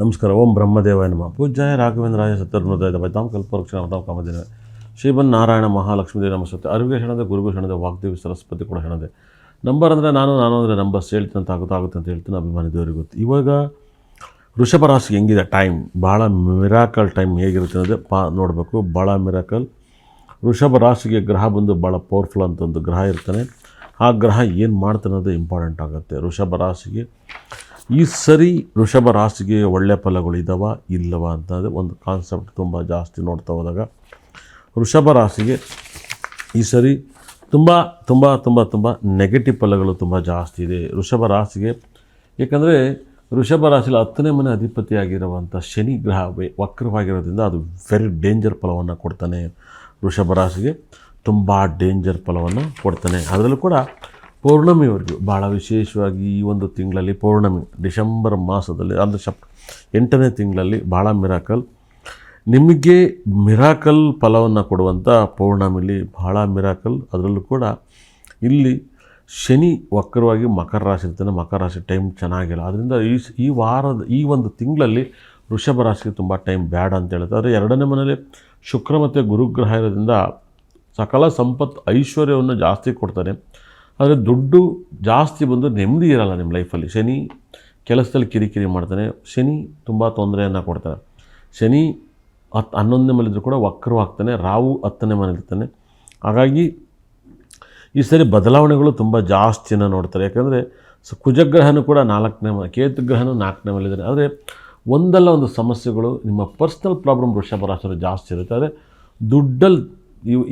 ನಮಸ್ಕಾರ. ಓಂ ಬ್ರಹ್ಮದೇವಾಯ ನಮಃ. ಪೂಜ್ಯಾಯ ರಾಘವೇಂದ್ರಾಯ ಸತ್ಯರ್ಮೋದಯ ಭಜತಾಂ ಕಲ್ಪವೃಕ್ಷ ಕಾಮದಿನ ಶ್ರೀಮನ್ ನಾರಾಯಣ ಮಹಾಲಕ್ಷ್ಮೀದೇವಿ ನಮಸ್ತೆ. ಅರಿವಿಗೆ ಶರಣದೆ, ಗುರುಗೂ ಶರಣದೆ, ವಾಗ್ದೇವಿ ಸರಸ್ವತಿ ಕೂಡ ಶರಣದೆ. ನಂಬರ್ ಅಂದರೆ ನಾನು ಅಂದರೆ ನಂಬರ್ಸ್ ಹೇಳ್ತೀನಿ ಅಂತ ಆಗುತ್ತೆ ಅಂತ ಹೇಳ್ತೀನಿ. ಅಭಿಮಾನಿ ದೇವರಿಗೆ ಗೊತ್ತು. ಇವಾಗ ವೃಷಭ ರಾಶಿ ಹೆಂಗಿದೆ ಟೈಮ್, ಭಾಳ ಮಿರಾಕಲ್ ಟೈಮ್ ಹೇಗಿರುತ್ತೆ ಅನ್ನೋದೇ ನೋಡಬೇಕು. ಭಾಳ ಮಿರಾಕಲ್. ವೃಷಭ ರಾಶಿಗೆ ಗ್ರಹ ಬಂದು ಭಾಳ ಪವರ್ಫುಲ್ ಅಂತ ಒಂದು ಗ್ರಹ ಇರ್ತಾನೆ. ಆ ಗ್ರಹ ಏನು ಮಾಡ್ತಾನೆ ಅನ್ನೋದು ಇಂಪಾರ್ಟೆಂಟ್ ಆಗುತ್ತೆ ವೃಷಭ ರಾಶಿಗೆ. ಈ ಸರಿ ವೃಷಭ ರಾಶಿಗೆ ಒಳ್ಳೆಯ ಫಲಗಳು ಇದ್ದಾವ ಇಲ್ಲವ ಅಂತಂದರೆ ಒಂದು ಕಾನ್ಸೆಪ್ಟ್ ತುಂಬ ಜಾಸ್ತಿ ನೋಡ್ತಾ ಹೋದಾಗ ವೃಷಭ ರಾಶಿಗೆ ಈ ಸರಿ ತುಂಬ ತುಂಬ ತುಂಬ ತುಂಬ ನೆಗೆಟಿವ್ ಫಲಗಳು ತುಂಬ ಜಾಸ್ತಿ ಇದೆ ವೃಷಭ ರಾಶಿಗೆ. ಏಕೆಂದರೆ ವೃಷಭ ರಾಶಿಯಲ್ಲಿ 10ನೇ ಮನೆ ಅಧಿಪತಿಯಾಗಿರುವಂಥ ಶನಿ ಗ್ರಹ ವಕ್ರವಾಗಿರೋದ್ರಿಂದ ಅದು ವೆರಿ ಡೇಂಜರ್ ಫಲವನ್ನು ಕೊಡ್ತಾನೆ. ವೃಷಭ ರಾಶಿಗೆ ತುಂಬ ಡೇಂಜರ್ ಫಲವನ್ನು ಕೊಡ್ತಾನೆ. ಅದರಲ್ಲೂ ಕೂಡ ಪೌರ್ಣಮಿವರೆಗೂ ಭಾಳ ವಿಶೇಷವಾಗಿ ಈ ಒಂದು ತಿಂಗಳಲ್ಲಿ ಪೌರ್ಣಮಿ ಡಿಸೆಂಬರ್ ಮಾಸದಲ್ಲಿ ಅಂದರೆ 8ನೇ ತಿಂಗಳಲ್ಲಿ ಭಾಳ ಮಿರಾಕಲ್. ನಿಮಗೆ ಮಿರಾಕಲ್ ಫಲವನ್ನು ಕೊಡುವಂಥ ಪೌರ್ಣಮಿಲಿ ಭಾಳ ಮಿರಾಕಲ್. ಅದರಲ್ಲೂ ಕೂಡ ಇಲ್ಲಿ ಶನಿ ವಕ್ರವಾಗಿ ಮಕರ ರಾಶಿ ಇರ್ತಾನೆ. ಮಕರ ರಾಶಿ ಟೈಮ್ ಚೆನ್ನಾಗಿಲ್ಲ. ಅದರಿಂದ ಈ ವಾರದ ಈ ಒಂದು ತಿಂಗಳಲ್ಲಿ ವೃಷಭ ರಾಶಿಗೆ ತುಂಬ ಟೈಮ್ ಬ್ಯಾಡ್ ಅಂತ ಹೇಳುತ್ತೆ. ಆದರೆ 2ನೇ ಮನೆಯಲ್ಲಿ ಶುಕ್ರ ಮತ್ತು ಗುರುಗ್ರಹ ಇರೋದ್ರಿಂದ ಸಕಲ ಸಂಪತ್ತು ಐಶ್ವರ್ಯವನ್ನು ಜಾಸ್ತಿ ಕೊಡ್ತಾನೆ. ಆದರೆ ದುಡ್ಡು ಜಾಸ್ತಿ ಬಂದು ನೆಮ್ಮದಿ ಇರಲ್ಲ ನಿಮ್ಮ ಲೈಫಲ್ಲಿ. ಶನಿ ಕೆಲಸದಲ್ಲಿ ಕಿರಿಕಿರಿ ಮಾಡ್ತಾನೆ. ಶನಿ ತುಂಬ ತೊಂದರೆಯನ್ನು ಕೊಡ್ತಾನೆ. ಶನಿ 11ನೇ ಮನೆಯಲ್ಲಿದ್ದರೂ ಕೂಡ ವಕ್ರವಾಗ್ತಾನೆ. ರಾಹು 10ನೇ ಮನೆಯಲ್ಲಿರ್ತಾನೆ. ಹಾಗಾಗಿ ಈ ಸರಿ ಬದಲಾವಣೆಗಳು ತುಂಬ ಜಾಸ್ತಿಯನ್ನು ನೋಡ್ತಾರೆ. ಯಾಕಂದರೆ ಕುಜಗ್ರಹನೂ ಕೂಡ 4ನೇ ಮನೆ, ಕೇತು ಗ್ರಹನೂ 4ನೇ ಮನೆಯಲ್ಲಿದ್ದಾನೆ. ಆದರೆ ಒಂದಲ್ಲ ಒಂದು ಸಮಸ್ಯೆಗಳು ನಿಮ್ಮ ಪರ್ಸ್ನಲ್ ಪ್ರಾಬ್ಲಮ್ ವೃಷಭ ರಾಶಿಯಲ್ಲಿ ಜಾಸ್ತಿ ಇರುತ್ತೆ. ಆದರೆ ದುಡ್ಡಲ್ಲಿ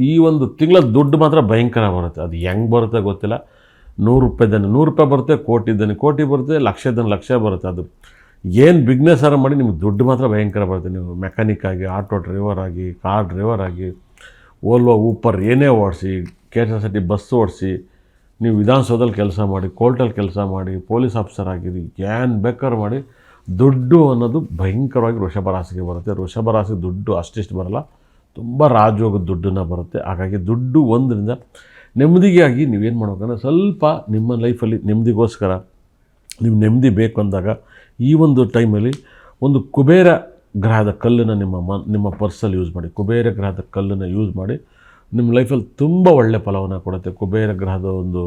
ಈ ಒಂದು ತಿಂಗಳ ದುಡ್ಡು ಮಾತ್ರ ಭಯಂಕರ ಬರುತ್ತೆ. ಅದು ಹೆಂಗೆ ಬರುತ್ತೆ ಗೊತ್ತಿಲ್ಲ. 100 ರೂಪಾಯಿದ್ದಾನೆ 100 ರೂಪಾಯಿ ಬರುತ್ತೆ, ಕೋಟಿ ಇದ್ದಾನೆ ಕೋಟಿ ಬರುತ್ತೆ, ಲಕ್ಷ ಇದ್ದಾನೆ ಲಕ್ಷ ಬರುತ್ತೆ. ಅದು ಏನು ಬಿಸ್ನೆಸ್ ಆರ ಮಾಡಿ ನಿಮ್ಗೆ ದುಡ್ಡು ಮಾತ್ರ ಭಯಂಕರ ಬರುತ್ತೆ. ನೀವು ಮೆಕ್ಯಾನಿಕ್ ಆಗಿ, ಆಟೋ ಡ್ರೈವರ್ ಆಗಿ, ಕಾರ್ ಡ್ರೈವರ್ ಆಗಿ, ಓಲ್ವೋ ಊಪರ್ ಏನೇ ಓಡಿಸಿ, KSRTC ಬಸ್ ಓಡಿಸಿ, ನೀವು ವಿಧಾನಸೌಧದಲ್ಲಿ ಕೆಲಸ ಮಾಡಿ, ಕೋರ್ಟಲ್ಲಿ ಕೆಲಸ ಮಾಡಿ, ಪೊಲೀಸ್ ಆಫೀಸರ್ ಆಗಿರಿ, ಏನು ಬೇಕಾದ್ರೂ ಮಾಡಿ, ದುಡ್ಡು ಅನ್ನೋದು ಭಯಂಕರವಾಗಿ ವೃಷಭ ರಾಶಿಗೆ ಬರುತ್ತೆ. ವೃಷಭ ರಾಶಿ ದುಡ್ಡು ಅಷ್ಟಿಷ್ಟು ಬರಲ್ಲ, ತುಂಬ ರಾಜಯೋಗದ ದುಡ್ಡನ್ನು ಬರುತ್ತೆ. ಹಾಗಾಗಿ ದುಡ್ಡು ಒಂದರಿಂದ ನೆಮ್ಮದಿಗಾಗಿ ನೀವೇನು ಮಾಡ್ಬೇಕಂದ್ರೆ ಸ್ವಲ್ಪ ನಿಮ್ಮ ಲೈಫಲ್ಲಿ ನೆಮ್ಮದಿಗೋಸ್ಕರ ನೀವು ನೆಮ್ಮದಿ ಬೇಕು ಅಂದಾಗ ಈ ಒಂದು ಟೈಮಲ್ಲಿ ಒಂದು ಕುಬೇರ ಗ್ರಹದ ಕಲ್ಲನ್ನು ನಿಮ್ಮ ಪರ್ಸಲ್ಲಿ ಯೂಸ್ ಮಾಡಿ. ಕುಬೇರ ಗ್ರಹದ ಕಲ್ಲನ್ನು ಯೂಸ್ ಮಾಡಿ ನಿಮ್ಮ ಲೈಫಲ್ಲಿ ತುಂಬ ಒಳ್ಳೆಯ ಫಲವನ್ನು ಕೊಡುತ್ತೆ. ಕುಬೇರ ಗ್ರಹದ ಒಂದು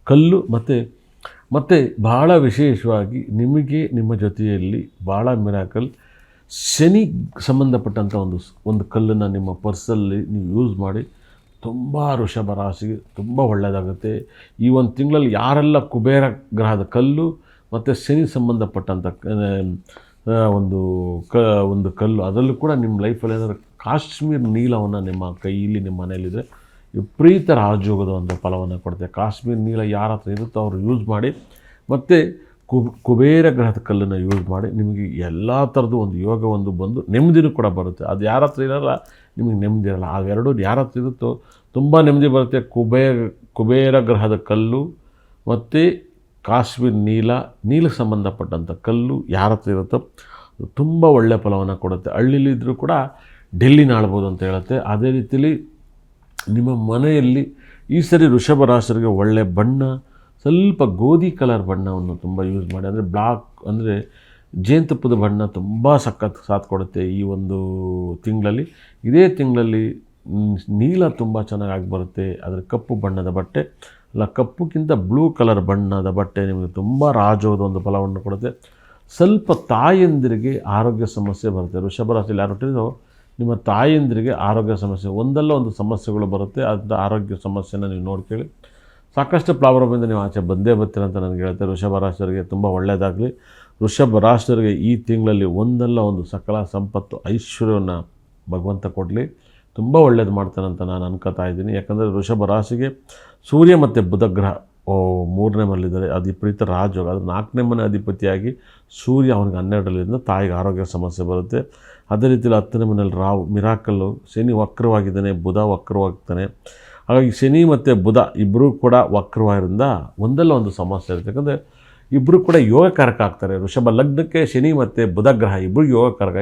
ಕಲ್ಲು ಮತ್ತು ಭಾಳ ವಿಶೇಷವಾಗಿ ನಿಮಗೆ ನಿಮ್ಮ ಜೊತೆಯಲ್ಲಿ ಭಾಳ ಮಿರಾಕಲ್ ಶನಿ ಸಂಬಂಧಪಟ್ಟಂಥ ಒಂದು ಕಲ್ಲನ್ನು ನಿಮ್ಮ ಪರ್ಸಲ್ಲಿ ನೀವು ಯೂಸ್ ಮಾಡಿ ತುಂಬ ವೃಷಭ ರಾಶಿಗೆ ತುಂಬ ಒಳ್ಳೆಯದಾಗುತ್ತೆ. ಈ ಒಂದು ತಿಂಗಳಲ್ಲಿ ಯಾರೆಲ್ಲ ಕುಬೇರ ಗ್ರಹದ ಕಲ್ಲು ಮತ್ತು ಶನಿ ಸಂಬಂಧಪಟ್ಟಂಥ ಒಂದು ಕಲ್ಲು ಅದರಲ್ಲೂ ಕೂಡ ನಿಮ್ಮ ಲೈಫಲ್ಲಿ ಏನಾದರೂ ಕಾಶ್ಮೀರ್ ನೀಲವನ್ನು ನಿಮ್ಮ ಕೈಯಲ್ಲಿ ನಿಮ್ಮ ಮನೆಯಲ್ಲಿದ್ದರೆ ವಿಪರೀತ ರಾಜಯೋಗದ ಒಂದು ಫಲವನ್ನು ಕೊಡುತ್ತೆ. ಕಾಶ್ಮೀರ್ ನೀಲ ಯಾರ ಹತ್ರ ಇರುತ್ತೋ ಅವರು ಯೂಸ್ ಮಾಡಿ. ಮತ್ತು ಕುಬೇರ ಗ್ರಹದ ಕಲ್ಲನ್ನು ಯೂಸ್ ಮಾಡಿ ನಿಮಗೆ ಎಲ್ಲ ಥರದ್ದು ಒಂದು ಯೋಗ ಬಂದು ನೆಮ್ಮದಿನೂ ಕೂಡ ಬರುತ್ತೆ. ಅದು ಯಾರ ಹತ್ರ ಇರೋಲ್ಲ ನಿಮಗೆ ನೆಮ್ಮದಿ ಇರಲ್ಲ. ಅವೆರಡು ಯಾರ ಹತ್ರ ಇರುತ್ತೋ ತುಂಬ ನೆಮ್ಮದಿ ಬರುತ್ತೆ. ಕುಬೇರ ಗ್ರಹದ ಕಲ್ಲು ಮತ್ತು ಕಾಶ್ಮೀರ್ ನೀಲಕ್ಕೆ ಸಂಬಂಧಪಟ್ಟಂಥ ಕಲ್ಲು ಯಾರ ಹತ್ರ ಇರುತ್ತೋ ಅದು ತುಂಬ ಒಳ್ಳೆಯ ಫಲವನ್ನು ಕೊಡುತ್ತೆ. ಹಳ್ಳಿಲಿದ್ದರೂ ಕೂಡ ಡೆಲ್ಲಿನ ಆಳ್ಬೋದು ಅಂತ ಹೇಳುತ್ತೆ. ಅದೇ ರೀತಿಯಲ್ಲಿ ನಿಮ್ಮ ಮನೆಯಲ್ಲಿ ಈ ಸರಿ ವೃಷಭ ರಾಶಿಯವರಿಗೆ ಒಳ್ಳೆಯ ಬಣ್ಣ ಸ್ವಲ್ಪ ಗೋಧಿ ಕಲರ್ ಬಣ್ಣವನ್ನು ತುಂಬ ಯೂಸ್ ಮಾಡಿ. ಅಂದರೆ ಬ್ಲಾಕ್ ಅಂದರೆ ಜೇನುತುಪ್ಪದ ಬಣ್ಣ ತುಂಬ ಸಾಥ್ ಕೊಡುತ್ತೆ ಈ ಒಂದು ತಿಂಗಳಲ್ಲಿ. ಇದೇ ತಿಂಗಳಲ್ಲಿ ನೀಲ ತುಂಬ ಚೆನ್ನಾಗಿ ಬರುತ್ತೆ. ಅದರ ಕಪ್ಪು ಬಣ್ಣದ ಬಟ್ಟೆ ಅಲ್ಲ, ಕಪ್ಪುಕ್ಕಿಂತ ಬ್ಲೂ ಕಲರ್ ಬಣ್ಣದ ಬಟ್ಟೆ ನಿಮಗೆ ತುಂಬ ರಾಜೋದ ಒಂದು ಫಲವನ್ನು ಕೊಡುತ್ತೆ. ಸ್ವಲ್ಪ ತಾಯಂದಿರಿಗೆ ಆರೋಗ್ಯ ಸಮಸ್ಯೆ ಬರುತ್ತೆ. ವೃಷಭ ರಾಶಿಯಲ್ಲಿ ಯಾರು ಹುಟ್ಟಿರೋ ನಿಮ್ಮ ತಾಯಂದಿರಿಗೆ ಆರೋಗ್ಯ ಸಮಸ್ಯೆ ಒಂದಲ್ಲ ಒಂದು ಸಮಸ್ಯೆಗಳು ಬರುತ್ತೆ. ಅಂಥ ಆರೋಗ್ಯ ಸಮಸ್ಯೆನ ನೀವು ನೋಡ್ಕೊಳ್ಳಿ. ಸಾಕಷ್ಟು ಪ್ರಾಬ್ಲಮಿಂದ ನೀವು ಆಚೆ ಬಂದೇ ಬರ್ತೀರ ಅಂತ ನನಗೆ ಹೇಳ್ತಾರೆ. ವೃಷಭ ರಾಶಿಯವರಿಗೆ ತುಂಬ ಒಳ್ಳೆಯದಾಗಲಿ. ವೃಷಭ ರಾಶಿಯವರಿಗೆ ಈ ತಿಂಗಳಲ್ಲಿ ಒಂದಲ್ಲ ಒಂದು ಸಕಲ ಸಂಪತ್ತು ಐಶ್ವರ್ಯವನ್ನು ಭಗವಂತ ಕೊಡಲಿ. ತುಂಬ ಒಳ್ಳೇದು ಮಾಡ್ತಾನೆ ಅಂತ ನಾನು ಅನ್ಕೋತಾ ಇದ್ದೀನಿ. ಯಾಕಂದರೆ ವೃಷಭ ರಾಶಿಗೆ ಸೂರ್ಯ ಮತ್ತು ಬುಧ ಗ್ರಹ 3ನೇ ಮನೆಯಲ್ಲಿದ್ದಾರೆ. ಅದು ವಿಪರೀತ ರಾಜಯೋಗ. ಅದು 4ನೇ ಮನೆ ಅಧಿಪತಿಯಾಗಿ ಸೂರ್ಯ ಅವನಿಗೆ 12ರಿಂದ ತಾಯಿಗೆ ಆರೋಗ್ಯ ಸಮಸ್ಯೆ ಬರುತ್ತೆ. ಅದೇ ರೀತಿಯಲ್ಲಿ 10ನೇ ಮನೆಯಲ್ಲಿ ರಾಹು ಮಿರಾಕಲ್ಲು. ಶನಿ ವಕ್ರವಾಗಿದ್ದಾನೆ, ಬುಧ ವಕ್ರವಾಗ್ತಾನೆ. ಹಾಗಾಗಿ ಶನಿ ಮತ್ತು ಬುಧ ಇಬ್ಬರೂ ಕೂಡ ವಕ್ರವಾಗಿರೋದ್ರಿಂದ ಒಂದಲ್ಲ ಒಂದು ಸಮಸ್ಯೆ ಇರುತ್ತೆ. ಯಾಕಂದರೆ ಇಬ್ಬರು ಕೂಡ ಯೋಗಕಾರಕ ಆಗ್ತಾರೆ. ವೃಷಭ ಲಗ್ನಕ್ಕೆ ಶನಿ ಮತ್ತು ಬುಧ ಗ್ರಹ ಇಬ್ಬರು ಯೋಗಕಾರಕ.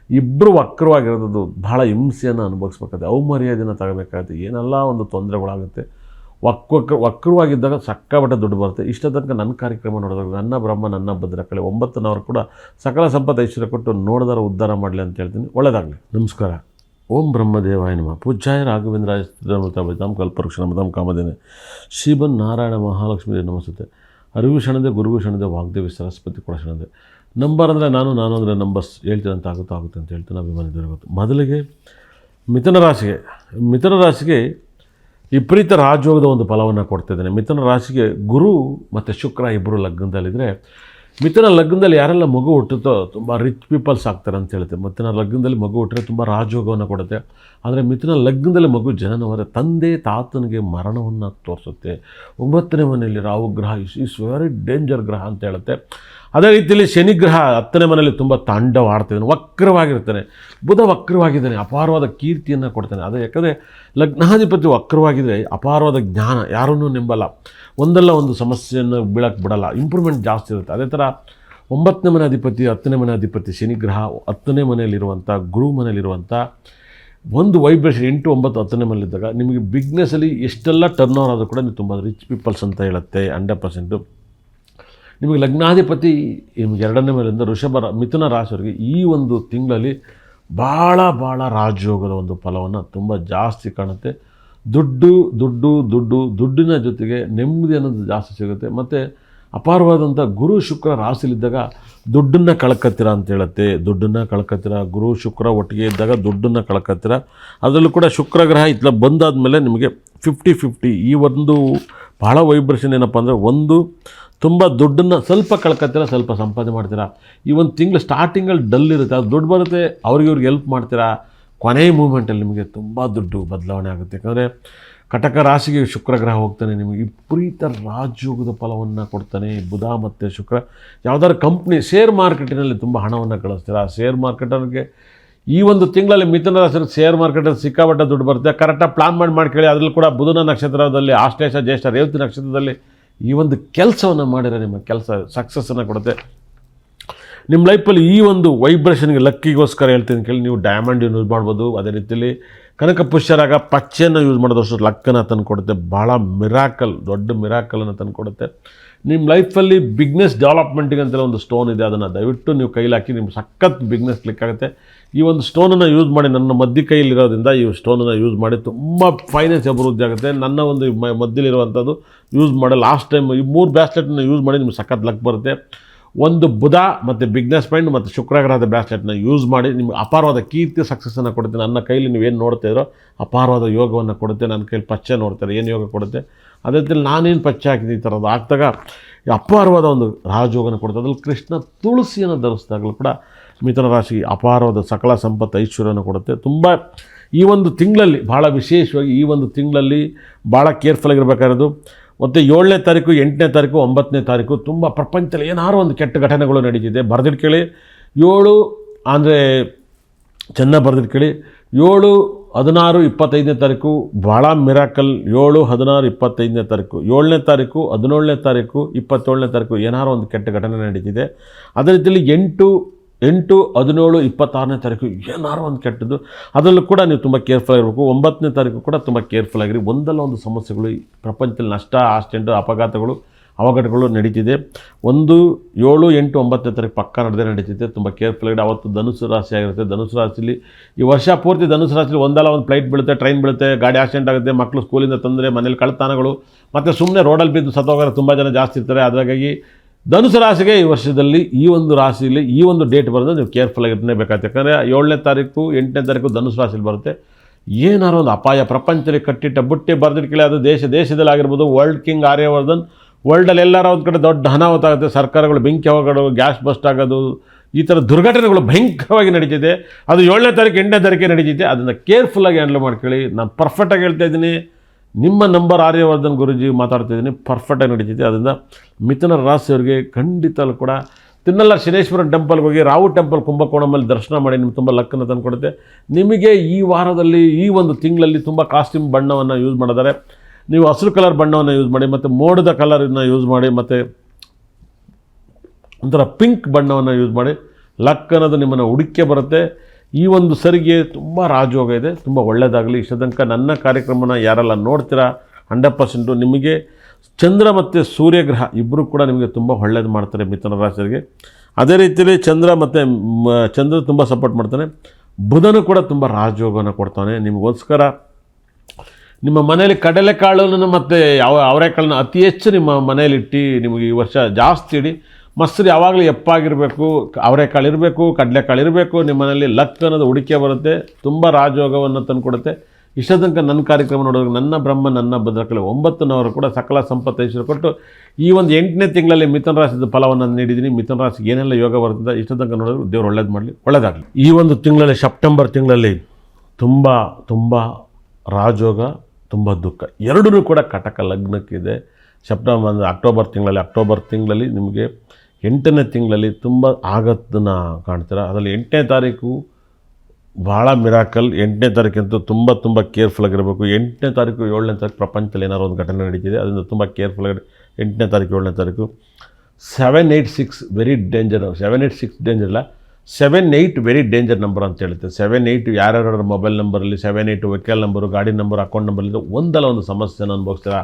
ಇಬ್ಬರು ವಕ್ರವಾಗಿರೋದು ಭಾಳ ಹಿಂಸೆಯನ್ನು ಅನುಭವಿಸ್ಬೇಕಾಗುತ್ತೆ. ಅವಮರ್ಯಾದೆಯನ್ನು ತಗೋಬೇಕಾಗುತ್ತೆ. ಏನೆಲ್ಲ ಒಂದು ತೊಂದರೆಗಳಾಗುತ್ತೆ. ವಕ್ರವಾಗಿದ್ದಾಗ ಸಕ್ಕಾಬಟ್ಟೆ ದುಡ್ಡು ಬರುತ್ತೆ. ಇಷ್ಟ ತನಕ ನನ್ನ ಕಾರ್ಯಕ್ರಮ ನೋಡಿದಾಗ ನನ್ನ ಬ್ರಹ್ಮ ನನ್ನ ಭದ್ರಕಳೆ 9ನವರು ಕೂಡ ಸಕಲ ಸಂಪತ್ತು ಐಶ್ವರ್ಯ ಕೊಟ್ಟು ನೋಡಿದರ ಉದ್ಧಾರ ಮಾಡಲಿ ಅಂತ ಹೇಳ್ತೀನಿ. ಒಳ್ಳೆಯದಾಗಲಿ. ನಮಸ್ಕಾರ. ಓಂ ಬ್ರಹ್ಮದೇವಾಯ ನಮಃ. ಪೂಜ್ಯಾಯ ರಾಘವೇಂದ್ರಾಯ ಶ್ರೀರಾಮತಾಂ ಕಲ್ಪವೃಕ್ಷ ಕಾಮಧೇನೆ ಶ್ರೀಮನ್ ನಾರಾಯಣ ಮಹಾಲಕ್ಷ್ಮೀ ನಮಸ್ತೆ. ಅರಿವು ಶರಣದೆ ಗುರುವು ಶರಣದೆ ವಾಗ್ದೇವಿ ಸರಸ್ವತಿ ಕೂಡ ಶರಣದೆ. ನಂಬರ್ ಅಂದರೆ ನಾನು ಅಂದರೆ ನಂಬರ್ಸ್ ಹೇಳ್ತೀನಿ ಅಂತ ಆಗುತ್ತೆ ಅಂತ ಹೇಳ್ತೀನಿ. ಅಭಿಮಾನಿಗಳು ಗೊತ್ತು. ಮೊದಲಿಗೆ ಮಿಥುನ ರಾಶಿಗೆ ವಿಪರೀತ ರಾಜಯೋಗದ ಒಂದು ಫಲವನ್ನು ಕೊಡ್ತಿದ್ದೇನೆ. ಮಿಥುನ ರಾಶಿಗೆ ಗುರು ಮತ್ತು ಶುಕ್ರ ಇಬ್ಬರು ಲಗ್ನದಲ್ಲಿದ್ದರೆ, ಮಿಥುನ ಲಗ್ನದಲ್ಲಿ ಯಾರೆಲ್ಲ ಮಗು ಹುಟ್ಟುತ್ತೋ ತುಂಬ ರಿಚ್ ಪೀಪಲ್ಸ್ ಆಗ್ತಾರೆ ಅಂತ ಹೇಳುತ್ತೆ. ಮಿಥುನ ಲಗ್ನದಲ್ಲಿ ಮಗು ಹುಟ್ಟರೆ ತುಂಬ ರಾಜಯೋಗವನ್ನು ಕೊಡುತ್ತೆ. ಆದರೆ ಮಿಥುನ ಲಗ್ನದಲ್ಲಿ ಮಗು ಜನನವಾದರೆ ತಂದೆ ತಾತನಿಗೆ ಮರಣವನ್ನು ತೋರಿಸುತ್ತೆ. 9ನೇ ಮನೆಯಲ್ಲಿ ರಾಹು ಗ್ರಹ ಇಸ್ ವೆರಿ ಡೇಂಜರ್ ಗ್ರಹ ಅಂತ ಹೇಳುತ್ತೆ. ಅದೇ ರೀತಿಯಲ್ಲಿ ಶನಿಗ್ರಹ 10ನೇ ಮನೆಯಲ್ಲಿ ತುಂಬ ತಾಂಡವಾಡ್ತಿದ್ದಾನೆ, ವಕ್ರವಾಗಿರ್ತಾನೆ. ಬುಧ ವಕ್ರವಾಗಿದ್ದಾನೆ, ಅಪಾರವಾದ ಕೀರ್ತಿಯನ್ನು ಕೊಡ್ತಾನೆ. ಅದೇ ಯಾಕಂದರೆ ಲಗ್ನಾಧಿಪತಿ ವಕ್ರವಾಗಿದ್ದರೆ ಅಪಾರವಾದ ಜ್ಞಾನ, ಯಾರನ್ನೂ ನಂಬಲ್ಲ, ಒಂದಲ್ಲ ಒಂದು ಸಮಸ್ಯೆಯನ್ನು ಬೀಳಕ್ಕೆ ಬಿಡಲ್ಲ, ಇಂಪ್ರೂವ್ಮೆಂಟ್ ಜಾಸ್ತಿ ಇರುತ್ತೆ. ಅದೇ ಥರ 9ನೇ ಮನೆ ಅಧಿಪತಿ 10ನೇ ಮನೆ ಅಧಿಪತಿ ಶನಿಗ್ರಹ 10ನೇ ಮನೆಯಲ್ಲಿರುವಂಥ ಗುರು ಮನೆಯಲ್ಲಿರುವಂಥ ಒಂದು ವೈಬ್ರೇಷನ್ 8, 9, 10ನೇ ಮನೆಯಲ್ಲಿದ್ದಾಗ ನಿಮಗೆ ಬಿಸ್ನೆಸ್ಸಲ್ಲಿ ಎಷ್ಟೆಲ್ಲ ಟರ್ನ್ ಓವರ್ ಆದರೂ ಕೂಡ ನೀವು ತುಂಬ ರಿಚ್ ಪೀಪಲ್ಸ್ ಅಂತ ಹೇಳುತ್ತೆ 100%. ನಿಮಗೆ ಲಗ್ನಾಧಿಪತಿ ನಿಮಗೆ 2ನೇ ಮೇಲಿಂದ ಮಿಥುನ ರಾಶಿಯವರಿಗೆ ಈ ಒಂದು ತಿಂಗಳಲ್ಲಿ ಭಾಳ ರಾಜಯೋಗದ ಒಂದು ಫಲವನ್ನು ತುಂಬ ಜಾಸ್ತಿ ಕಾಣುತ್ತೆ. ದುಡ್ಡಿನ ಜೊತೆಗೆ ನೆಮ್ಮದಿ ಅನ್ನೋದು ಜಾಸ್ತಿ ಸಿಗುತ್ತೆ. ಮತ್ತು ಅಪಾರವಾದಂಥ ಗುರು ಶುಕ್ರ ರಾಶಿಲಿದ್ದಾಗ ದುಡ್ಡನ್ನು ಕಳ್ಕತ್ತೀರ ಅಂತ ಹೇಳುತ್ತೆ. ಗುರು ಶುಕ್ರ ಒಟ್ಟಿಗೆ ಇದ್ದಾಗ ದುಡ್ಡನ್ನು ಕಳ್ಕತ್ತೀರ. ಅದರಲ್ಲೂ ಕೂಡ ಶುಕ್ರ ಗ್ರಹ ಇತ್ಲ ಬಂದಾದಮೇಲೆ ನಿಮಗೆ 50-50 ಈ ಒಂದು ಭಾಳ ವೈಬ್ರೇಷನ್ ಏನಪ್ಪ ಅಂದರೆ, ಒಂದು ತುಂಬ ದುಡ್ಡನ್ನು ಸ್ವಲ್ಪ ಕಳ್ಕೊತೀರ, ಸ್ವಲ್ಪ ಸಂಪಾದನೆ ಮಾಡ್ತೀರಾ. ಈ ಒಂದು ತಿಂಗಳು ಸ್ಟಾರ್ಟಿಂಗಲ್ಲಿ ಡಲ್ ಇರುತ್ತೆ, ಅದು ದುಡ್ಡು ಬರುತ್ತೆ, ಅವ್ರಿಗೆ ಹೆಲ್ಪ್ ಮಾಡ್ತೀರಾ. ಕೊನೆಯ ಮೂಮೆಂಟಲ್ಲಿ ನಿಮಗೆ ತುಂಬ ದುಡ್ಡು ಬದಲಾವಣೆ ಆಗುತ್ತೆ. ಯಾಕಂದರೆ ಕಟಕ ರಾಶಿಗೆ ಶುಕ್ರ ಗ್ರಹ ಹೋಗ್ತಾನೆ, ನಿಮಗೆ ವಿಪರೀತ ರಾಜಯೋಗದ ಫಲವನ್ನು ಕೊಡ್ತಾನೆ. ಬುಧ ಮತ್ತು ಶುಕ್ರ ಯಾವುದಾದ್ರು ಕಂಪ್ನಿ ಶೇರ್ ಮಾರ್ಕೆಟಿನಲ್ಲಿ ತುಂಬ ಹಣವನ್ನು ಗಳಿಸ್ತೀರಾ. ಶೇರ್ ಮಾರ್ಕೆಟರ್ಗೆ ಈ ಒಂದು ತಿಂಗಳಲ್ಲಿ ಮಿಥುನ ರಾಶಿಗೆ ಶೇರ್ ಮಾರ್ಕೆಟಲ್ಲಿ ಸಿಕ್ಕಾಪಟ್ಟೆ ದುಡ್ಡು ಬರುತ್ತೆ. ಕರೆಕ್ಟಾಗಿ ಪ್ಲಾನ್ ಮಾಡ್ಕೊಳ್ಳಿ. ಅದರಲ್ಲಿ ಕೂಡ ಬುಧನ ನಕ್ಷತ್ರದಲ್ಲಿ ಆಶ್ಲೇಷ ಜ್ಯೇಷ್ಠ ರೇವತಿ ನಕ್ಷತ್ರದಲ್ಲಿ ಈ ಒಂದು ಕೆಲಸವನ್ನು ಮಾಡಿದರೆ ನಿಮ್ಮ ಕೆಲಸ ಸಕ್ಸಸ್ಸನ್ನು ಕೊಡುತ್ತೆ. ನಿಮ್ಮ ಲೈಫಲ್ಲಿ ಈ ಒಂದು ವೈಬ್ರೇಷನ್ಗೆ ಲಕ್ಕಿಗೋಸ್ಕರ ಹೇಳ್ತೀನಿ ಕೇಳಿ, ನೀವು ಡೈಮಂಡ್ ಯೂಸ್ ಮಾಡ್ಬೋದು. ಅದೇ ರೀತಿಯಲ್ಲಿ ಕನಕ ಪುಷ್ಯರಾಗ ಪಚ್ಚೆಯನ್ನು ಯೂಸ್ ಮಾಡೋದಷ್ಟು ಲಕ್ಕನ್ನು ತಂದು ಕೊಡುತ್ತೆ. ಭಾಳ ದೊಡ್ಡ ಮಿರಾಕಲನ್ನು ತಂದು ಕೊಡುತ್ತೆ. ನಿಮ್ಮ ಲೈಫಲ್ಲಿ ಬಿಸ್ನೆಸ್ ಡೆವಲಪ್ಮೆಂಟಿಗೆ ಅಂತಲೇ ಒಂದು ಸ್ಟೋನ್ ಇದೆ, ಅದನ್ನು ದಯವಿಟ್ಟು ನೀವು ಕೈಲಿ ಹಾಕಿ ನಿಮ್ಮ ಸಖತ್ ಬಿಸ್ನೆಸ್ ಕ್ಲಿಕ್ ಆಗುತ್ತೆ. ಈ ಒಂದು ಸ್ಟೋನನ್ನು ಯೂಸ್ ಮಾಡಿ, ನನ್ನ ಮಧ್ಯ ಕೈಯಲ್ಲಿರೋದ್ರಿಂದ ಈ ಸ್ಟೋನನ್ನು ಯೂಸ್ ಮಾಡಿ ತುಂಬ ಫೈನಾನ್ಸ್ ಅಭಿವೃದ್ಧಿ ಆಗುತ್ತೆ. ನನ್ನ ಒಂದು ಮಧ್ಯಲಿರುವಂಥದ್ದು ಯೂಸ್ ಮಾಡಿ ಲಾಸ್ಟ್ ಟೈಮ್ ಈ 3 ಬ್ರಾಸ್ಲೆಟನ್ನು ಯೂಸ್ ಮಾಡಿ ನಿಮ್ಗೆ ಸಖತ್ ಲಕ್ ಬರುತ್ತೆ. ಒಂದು ಬುಧ ಮತ್ತು ಬಿಸ್ನೆಸ್ ಮೈಂಡ್ ಮತ್ತು ಶುಕ್ರಗ್ರಹದ ಬ್ರಾಸ್ಲೆಟ್ನ ಯೂಸ್ ಮಾಡಿ ನಿಮ್ಗೆ ಅಪಾರವಾದ ಕೀರ್ತಿ ಸಕ್ಸಸ್ಸನ್ನು ಕೊಡುತ್ತೆ. ನನ್ನ ಕೈಲಿ ನೀವೇನು ನೋಡ್ತಾಯಿದ್ರೋ ಅಪಾರವಾದ ಯೋಗವನ್ನು ಕೊಡುತ್ತೆ. ನನ್ನ ಕೈಲಿ ಪಚ್ಚೆ ನೋಡ್ತಾರೆ ಏನು ಯೋಗ ಕೊಡುತ್ತೆ. ಅದೇ ರೀತಿಯಲ್ಲಿ ನಾನೇನು ಪಚ್ಚೆ ಹಾಕಿದ್ದು ಈ ಥರದ್ದು ಆಗ್ದಾಗ ಅಪಾರವಾದ ಒಂದು ರಾಜಯೋಗನ ಕೊಡುತ್ತೆ. ಅದ್ರಲ್ಲಿ ಕೃಷ್ಣ ತುಳಸಿಯನ್ನು ಧರಿಸಿದಾಗಲೂ ಕೂಡ ಮಿಥುನ ರಾಶಿಗೆ ಅಪಾರವಾದ ಸಕಲ ಸಂಪತ್ತು ಐಶ್ವರ್ಯವನ್ನು ಕೊಡುತ್ತೆ. ತುಂಬ ಈ ಒಂದು ತಿಂಗಳಲ್ಲಿ ಭಾಳ ವಿಶೇಷವಾಗಿ ಈ ಒಂದು ತಿಂಗಳಲ್ಲಿ ಭಾಳ ಕೇರ್ಫುಲ್ಲಾಗಿರಬೇಕಾಗಿರೋದು. ಮತ್ತು 7ನೇ ತಾರೀಕು 8ನೇ ತಾರೀಕು 9ನೇ ತಾರೀಕು ತುಂಬ ಪ್ರಪಂಚದಲ್ಲಿ ಏನಾದ್ರು ಒಂದು ಕೆಟ್ಟ ಘಟನೆಗಳು ನಡೀತಿದೆ. ಬರೆದಿಟ್ಕೊಳ್ಳಿ. 7 ಅಂದರೆ ಚೆನ್ನಾಗಿ ಬರೆದಿಟ್ಕೊಳ್ಳಿ. 7, 16, 25ನೇ ತಾರೀಕು ಭಾಳ ಮಿರಾಕಲ್. 7, 16, 25ನೇ ತಾರೀಕು, 7ನೇ ತಾರೀಕು, 17ನೇ ತಾರೀಕು, 27ನೇ ತಾರೀಕು ಏನಾರು ಒಂದು ಕೆಟ್ಟ ಘಟನೆ ನಡೀತಿದೆ. ಅದೇ ರೀತಿಯಲ್ಲಿ 8, 17, 26ನೇ ತಾರೀಕು ಏನಾರು ಒಂದು ಕೆಟ್ಟದ್ದು, ಅದರಲ್ಲೂ ಕೂಡ ನೀವು ತುಂಬ ಕೇರ್ಫುಲ್ ಆಗಿರಬೇಕು. 9ನೇ ತಾರೀಕು ಕೂಡ ತುಂಬ ಕೇರ್ಫುಲ್ ಆಗಿರಿ. ಒಂದಲ್ಲ ಒಂದು ಸಮಸ್ಯೆಗಳು ಪ್ರಪಂಚದಲ್ಲಿ ನಷ್ಟ, ಆಕ್ಸಿಡೆಂಟು, ಅವಘಡಗಳು ನಡೀತಿದೆ. 1, 7, 8, 9ನೇ ತಾರೀಕು ಪಕ್ಕ ನಡೀತಿದೆ. ತುಂಬ ಕೇರ್ಫುಲ್ ಆಗಿ. ಅವತ್ತು ಧನುಸು ರಾಶಿ ಆಗಿರುತ್ತೆ. ಧನುಸು ರಾಶಿಲಿ ಈ ವರ್ಷ ಪೂರ್ತಿ ಧನುಸು ರಾಶಿಲಿ ಒಂದಲ್ಲ ಒಂದು ಫ್ಲೈಟ್ ಬೀಳುತ್ತೆ, ಟ್ರೈನ್ ಬೀಳುತ್ತೆ, ಗಾಡಿ ಆಕ್ಸಿಡೆಂಟ್ ಆಗುತ್ತೆ, ಮಕ್ಕಳು ಸ್ಕೂಲಿಂದ ತಂದರೆ, ಮನೇಲಿ ಕಳ್ತನಗಳು, ಮತ್ತು ಸುಮ್ಮನೆ ರೋಡಲ್ಲಿ ಬಿದ್ದು ಸತ್ತೋಗೋರು ತುಂಬ ಜನ ಜಾಸ್ತಿ ಇರ್ತಾರೆ. ಹಾಗಾಗಿ ಧನುಸು ರಾಶಿಗೆ ಈ ವರ್ಷದಲ್ಲಿ ಈ ಒಂದು ರಾಶಿಯಲ್ಲಿ ಈ ಒಂದು ಡೇಟ್ ಬರೋದು ನೀವು ಕೇರ್ಫುಲ್ ಆಗಿರಲೇಬೇಕಾಗುತ್ತೆ. ಯಾಕಂದರೆ 7ನೇ ತಾರೀಕು 8ನೇ ತಾರೀಕು ಧನುಸು ರಾಶಿಯಲ್ಲಿ ಬರುತ್ತೆ. ಏನಾರು ಒಂದು ಅಪಾಯ ಪ್ರಪಂಚದಲ್ಲಿ ಕಟ್ಟಿಟ್ಟ ಬುಟ್ಟಿ ಬರೆದಿಟ್ಕೊಳ್ಳಿ. ಅದು ದೇಶದಲ್ಲಿ ಆಗಿರ್ಬೋದು. ವರ್ಲ್ಡ್ ಕಿಂಗ್ ಆರ್ಯವರ್ಧನ್ ವರ್ಲ್ಡಲ್ಲಿ ಎಲ್ಲರ ಒಂದು ಕಡೆ ದೊಡ್ಡ ಅನಾಹುತ ಆಗುತ್ತೆ. ಸರ್ಕಾರಗಳು ಬೆಂಕಿ ಹೋಗೋದು, ಗ್ಯಾಸ್ ಬಸ್ಟ್ ಆಗೋದು, ಈ ಥರ ದುರ್ಘಟನೆಗಳು ಭಯಂಕರವಾಗಿ ನಡೀತಿದೆ. ಅದು 7ನೇ ತಾರೀಕು 8ನೇ ತಾರೀಕೆ ನಡೀತಿದೆ. ಅದನ್ನು ಕೇರ್ಫುಲ್ಲಾಗಿ ಹ್ಯಾಂಡಲ್ ಮಾಡ್ಕೊಳ್ಳಿ. ನಾನು ಪರ್ಫೆಕ್ಟಾಗಿ ಹೇಳ್ತಾ ಇದ್ದೀನಿ. ನಿಮ್ಮ ನಂಬರ್ ಆರ್ಯವರ್ಧನ್ ಗುರುಜಿ ಮಾತಾಡ್ತಿದ್ದೀನಿ. ಪರ್ಫೆಕ್ಟಾಗಿ ನಡೀತಿದೆ. ಅದರಿಂದ ಮಿಥುನ ರಾಶಿಯವರಿಗೆ ಖಂಡಿತಲ್ಲೂ ಕೂಡ ತಿನ್ನಲ್ಲ ಶನೇಶ್ವರ ಟೆಂಪಲ್ಗೆ ಹೋಗಿ, ರಾವು ಟೆಂಪಲ್ ಕುಂಭಕೋಣಮಲ್ಲಿ ದರ್ಶನ ಮಾಡಿ ನಿಮ್ಗೆ ತುಂಬ ಲಕ್ಕನ್ನು ತಂದು ಕೊಡುತ್ತೆ. ನಿಮಗೆ ಈ ವಾರದಲ್ಲಿ ಈ ಒಂದು ತಿಂಗಳಲ್ಲಿ ತುಂಬ ಕಾಸ್ಟ್ಯೂಮ್ ಬಣ್ಣವನ್ನು ಯೂಸ್ ಮಾಡಿದ್ದಾರೆ. ನೀವು ಹಸಿರು ಕಲರ್ ಬಣ್ಣವನ್ನು ಯೂಸ್ ಮಾಡಿ, ಮತ್ತು ಮೋಡದ ಕಲರನ್ನು ಯೂಸ್ ಮಾಡಿ, ಮತ್ತು ಒಂಥರ ಪಿಂಕ್ ಬಣ್ಣವನ್ನು ಯೂಸ್ ಮಾಡಿ. ಲಕ್ ಅನ್ನೋದು ನಿಮ್ಮನ್ನು ಹುಡುಕಿ ಬರುತ್ತೆ. ಈ ಒಂದು ಸರಿಗೆ ತುಂಬ ರಾಜಯೋಗ ಇದೆ. ತುಂಬ ಒಳ್ಳೆಯದಾಗಲಿ. ಇಷ್ಟ ತನಕ ನನ್ನ ಕಾರ್ಯಕ್ರಮನ ಯಾರೆಲ್ಲ ನೋಡ್ತೀರಾ 100% ನಿಮಗೆ ಚಂದ್ರ ಮತ್ತು ಸೂರ್ಯಗ್ರಹ ಇಬ್ಬರು ಕೂಡ ನಿಮಗೆ ತುಂಬ ಒಳ್ಳೇದು ಮಾಡ್ತಾರೆ ಮಿಥುನ ರಾಶಿಯವರಿಗೆ. ಅದೇ ರೀತಿಯಲ್ಲಿ ಚಂದ್ರ ತುಂಬ ಸಪೋರ್ಟ್ ಮಾಡ್ತಾನೆ. ಬುಧನು ಕೂಡ ತುಂಬ ರಾಜಯೋಗವನ್ನು ಕೊಡ್ತಾನೆ. ನಿಮಗೋಸ್ಕರ ನಿಮ್ಮ ಮನೆಯಲ್ಲಿ ಕಡಲೆಕಾಳನ್ನು ಮತ್ತು ಅವರೆಕಾಳನ್ನು ಅತಿ ಹೆಚ್ಚು ನಿಮ್ಮ ಮನೆಯಲ್ಲಿಟ್ಟು ನಿಮಗೆ ಈ ವರ್ಷ ಜಾಸ್ತಿ ಇಡಿ. ಮೊಸರು ಯಾವಾಗಲೂ ಎಪ್ಪಾಗಿರಬೇಕು, ಅವರೆಕಾಳು ಇರಬೇಕು, ಕಡಲೆಕಾಳು ಇರಬೇಕು. ನಿಮ್ಮ ಮನೆಯಲ್ಲಿ ಲಕ್ ಅನ್ನೋದು ಹುಡುಕೆ ಬರುತ್ತೆ, ತುಂಬ ರಾಜಯೋಗವನ್ನು ತಂದುಕೊಡುತ್ತೆ. ಇಷ್ಟ ತನಕ ನನ್ನ ಕಾರ್ಯಕ್ರಮ ನೋಡೋದು ನನ್ನ ಬ್ರಹ್ಮ ನನ್ನ ಭದ್ರಕಲೆ 9 ಕೂಡ ಸಕಲ ಸಂಪತ್ತು ಐಶ್ವರ್ಯ ಕೊಟ್ಟು ಈ ಒಂದು 8ನೇ ತಿಂಗಳಲ್ಲಿ ಮಿಥುನ ರಾಶಿದ ಫಲವನ್ನು ನೀಡಿದ್ದೀನಿ. ಮಿಥುನ ರಾಶಿಗೆ ಏನೆಲ್ಲ ಯೋಗ ಬರ್ತದೆ ಇಷ್ಟ ತನಕ ನೋಡೋದು ದೇವರು ಒಳ್ಳೇದು ಮಾಡಲಿ, ಒಳ್ಳೆಯದಾಗಲಿ. ಈ ಒಂದು ತಿಂಗಳಲ್ಲಿ ಸೆಪ್ಟೆಂಬರ್ ತಿಂಗಳಲ್ಲಿ ತುಂಬ ರಾಜಯೋಗ, ತುಂಬ ದುಃಖ ಎರಡೂ ಕೂಡ ಕಟಕ ಲಗ್ನಕ್ಕಿದೆ. ಅಕ್ಟೋಬರ್ ತಿಂಗಳಲ್ಲಿ ನಿಮಗೆ 8ನೇ ತಿಂಗಳಲ್ಲಿ ತುಂಬ ಆಗತ್ತನ್ನು ಕಾಣ್ತೀರ. ಅದರಲ್ಲಿ 8ನೇ ತಾರೀಕು ಭಾಳ ಮಿರಾಕಲ್. 8ನೇ ತಾರೀಕಂತೂ ತುಂಬ ಕೇರ್ಫುಲ್ ಆಗಿರಬೇಕು. 8ನೇ ತಾರೀಕು 7ನೇ ತಾರೀಕು ಪ್ರಪಂಚದಲ್ಲಿ ಏನಾದ್ರು ಒಂದು ಘಟನೆ ನಡೀತಿದೆ, ಅದರಿಂದ ತುಂಬ ಕೇರ್ಫುಲ್ ಆಗಿ 8ನೇ ತಾರೀಕು 7ನೇ ತಾರೀಕು 786 ವೆರಿ ಡೇಂಜರ್. 786 ಡೇಂಜರ್ ಇಲ್ಲ, 78 ವೆರಿ ಡೇಂಜರ್ ನಂಬರ್ ಅಂತ ಹೇಳುತ್ತೆ. 78 ಯಾರ್ಯಾರ ಮೊಬೈಲ್ ನಂಬರಲ್ಲಿ 78 ವೆಹಿಕಲ್ ನಂಬರು, ಗಾಡಿ ನಂಬರ್, ಅಕೌಂಟ್ ನಂಬರ್ ಒಂದಲ್ಲ ಒಂದು ಸಮಸ್ಯೆನ ಅನುಭವಿಸ್ತೀರಾ.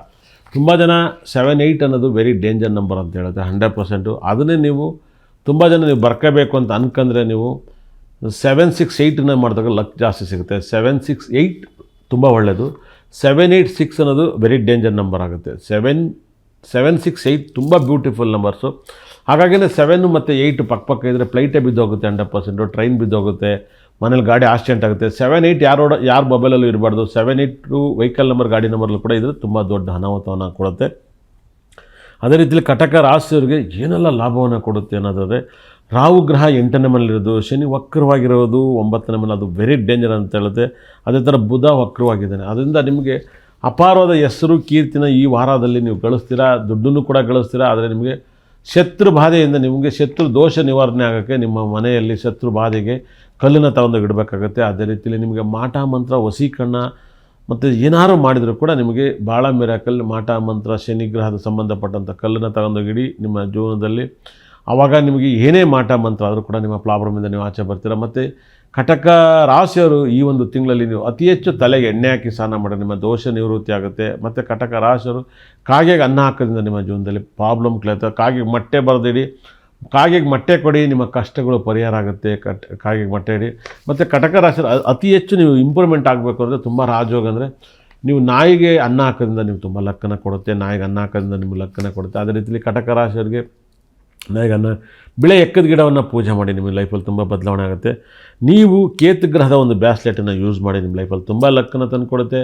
ತುಂಬ ಜನ 78 ಅನ್ನೋದು ವೆರಿ ಡೇಂಜರ್ ನಂಬರ್ ಅಂತ ಹೇಳುತ್ತೆ 100%. ಅದನ್ನೇ ನೀವು ತುಂಬ ಜನ ನೀವು ಬರ್ಕೋಬೇಕು ಅಂತ ಅನ್ಕಂದ್ರೆ ನೀವು 768ನ ಮಾಡಿದಾಗ ಲಕ್ ಜಾಸ್ತಿ ಸಿಗುತ್ತೆ. 768 ತುಂಬ ಒಳ್ಳೆಯದು. 786 ಅನ್ನೋದು ವೆರಿ ಡೇಂಜರ್ ನಂಬರ್ ಆಗುತ್ತೆ. 768 ತುಂಬ ಬ್ಯೂಟಿಫುಲ್ ನಂಬರ್ಸು. ಹಾಗಾಗಿನೇ 7 ಮತ್ತು 8 ಪಕ್ಕ ಇದ್ದರೆ ಫ್ಲೈಟೇ ಬಿದ್ದೋಗುತ್ತೆ 100%, ಟ್ರೈನ್ ಬಿದ್ದೋಗುತ್ತೆ, ಮನೇಲಿ ಗಾಡಿ ಆಕ್ಸಿಡೆಂಟ್ ಆಗುತ್ತೆ. 78 ಯಾರ ಮೊಬೈಲಲ್ಲೂ ಇರಬಾರ್ದು. 78 ವೆಹಿಕಲ್ ನಂಬರ್, ಗಾಡಿ ನಂಬರ್ಲು ಕೂಡ ಇದ್ದರೆ ತುಂಬ ದೊಡ್ಡ ಅನಾಹುತವನ್ನು ಕೊಡುತ್ತೆ. ಅದೇ ರೀತಿಯಲ್ಲಿ ಕಟಕ ರಾಶಿಯವರಿಗೆ ಏನೆಲ್ಲ ಲಾಭವನ್ನು ಕೊಡುತ್ತೆ ಅನ್ನೋದಾದರೆ, ರಾಹು ಗ್ರಹ 8ನೇ ಮನೆಯಲ್ಲಿರೋದು, ಶನಿ ವಕ್ರವಾಗಿರೋದು 9ನೇ ಮನೆ, ಅದು ವೆರಿ ಡೇಂಜರ್ ಅಂತ ಹೇಳುತ್ತೆ. ಅದೇ ಥರ ಬುಧ ವಕ್ರವಾಗಿದ್ದಾನೆ. ಅದರಿಂದ ನಿಮಗೆ ಅಪಾರವಾದ ಹೆಸರು ಕೀರ್ತಿನ ಈ ವಾರದಲ್ಲಿ ನೀವು ಗಳಿಸ್ತೀರಾ, ದುಡ್ಡನ್ನು ಕೂಡ ಗಳಿಸ್ತೀರಾ. ಆದರೆ ನಿಮಗೆ ಶತ್ರು ಬಾಧೆಯಿಂದ ನಿಮಗೆ ಶತ್ರು ದೋಷ ನಿವಾರಣೆ ಆಗೋಕ್ಕೆ ನಿಮ್ಮ ಮನೆಯಲ್ಲಿ ಶತ್ರು ಬಾಧೆಗೆ ಕಲ್ಲನ್ನು ತಗೊಂಡು ಇಡಬೇಕಾಗುತ್ತೆ. ಅದೇ ರೀತಿಯಲ್ಲಿ ನಿಮಗೆ ಮಾಟ ಮಂತ್ರ, ವಶೀಕರಣ ಮತ್ತು ಏನಾರು ಮಾಡಿದರೂ ಕೂಡ ನಿಮಗೆ ಭಾಳ ಮಿರಾಕಲ್. ಮಾಟ ಮಂತ್ರ, ಶನಿಗ್ರಹದ ಸಂಬಂಧಪಟ್ಟಂಥ ಕಲ್ಲನ್ನು ತಗೊಂಡೋಗಿಡಿ ನಿಮ್ಮ ಜೀವನದಲ್ಲಿ. ಆವಾಗ ನಿಮಗೆ ಏನೇ ಮಾಟ ಮಂತ್ರ ಆದರೂ ಕೂಡ ನಿಮ್ಮ ಪ್ರಾಬ್ಲಮಿಂದ ನೀವು ಆಚೆ ಬರ್ತೀರ. ಮತ್ತು ಕಟಕ ರಾಶಿಯವರು ಈ ಒಂದು ತಿಂಗಳಲ್ಲಿ ನೀವು ಅತಿ ಹೆಚ್ಚು ತಲೆಗೆ ಎಣ್ಣೆ ಹಾಕಿ ಸ್ನಾನ ಮಾಡಿ ನಿಮ್ಮ ದೋಷ ನಿವೃತ್ತಿ ಆಗುತ್ತೆ. ಮತ್ತು ಕಟಕ ರಾಶಿಯವರು ಕಾಗೆಗೆ ಅನ್ನ ಹಾಕೋದ್ರಿಂದ ನಿಮ್ಮ ಜೀವನದಲ್ಲಿ ಪ್ರಾಬ್ಲಮ್ ಕಲಿಯುತ್ತೆ. ಕಾಗೆಗೆ ಮೊಟ್ಟೆ ಬರೆದಿಡಿ, ಕಾಗೆಗೆ ಮೊಟ್ಟೆ ಕೊಡಿ, ನಿಮ್ಮ ಕಷ್ಟಗಳು ಪರಿಹಾರ ಆಗುತ್ತೆ. ಕಾಗೆಗೆ ಮೊಟ್ಟೆ ಇಡಿ. ಮತ್ತು ಕಟಕ ರಾಶಿಯವರು ಅತಿ ಹೆಚ್ಚು ನೀವು ಇಂಪ್ರೂವ್ಮೆಂಟ್ ಆಗಬೇಕು ಅಂದರೆ ತುಂಬ ರಾಜಯೋಗ ಅಂದರೆ ನೀವು ನಾಯಿಗೆ ಅನ್ನ ಹಾಕೋದ್ರಿಂದ ನೀವು ತುಂಬ ಲಕ್ಕನ್ನು ಕೊಡುತ್ತೆ. ನಾಯಿಗೆ ಅನ್ನ ಹಾಕೋದ್ರಿಂದ ನಿಮಗೆ ಲಕ್ಕನ್ನು ಕೊಡುತ್ತೆ. ಅದೇ ರೀತಿಯಲ್ಲಿ ಕಟಕ ರಾಶಿಯವರಿಗೆ ನಾಯಿಗನ್ನ ಬಿಳೆ ಎಕ್ಕದ ಗಿಡವನ್ನು ಪೂಜೆ ಮಾಡಿ ನಿಮ್ಮ ಲೈಫಲ್ಲಿ ತುಂಬ ಬದಲಾವಣೆ ಆಗುತ್ತೆ. ನೀವು ಕೇತು ಗ್ರಹದ ಒಂದು ಬ್ಯಾಸ್ಲೆಟನ್ನು ಯೂಸ್ ಮಾಡಿ ನಿಮ್ಮ ಲೈಫಲ್ಲಿ ತುಂಬ ಲಕ್ಕನ್ನು ತಂದು ಕೊಡುತ್ತೆ.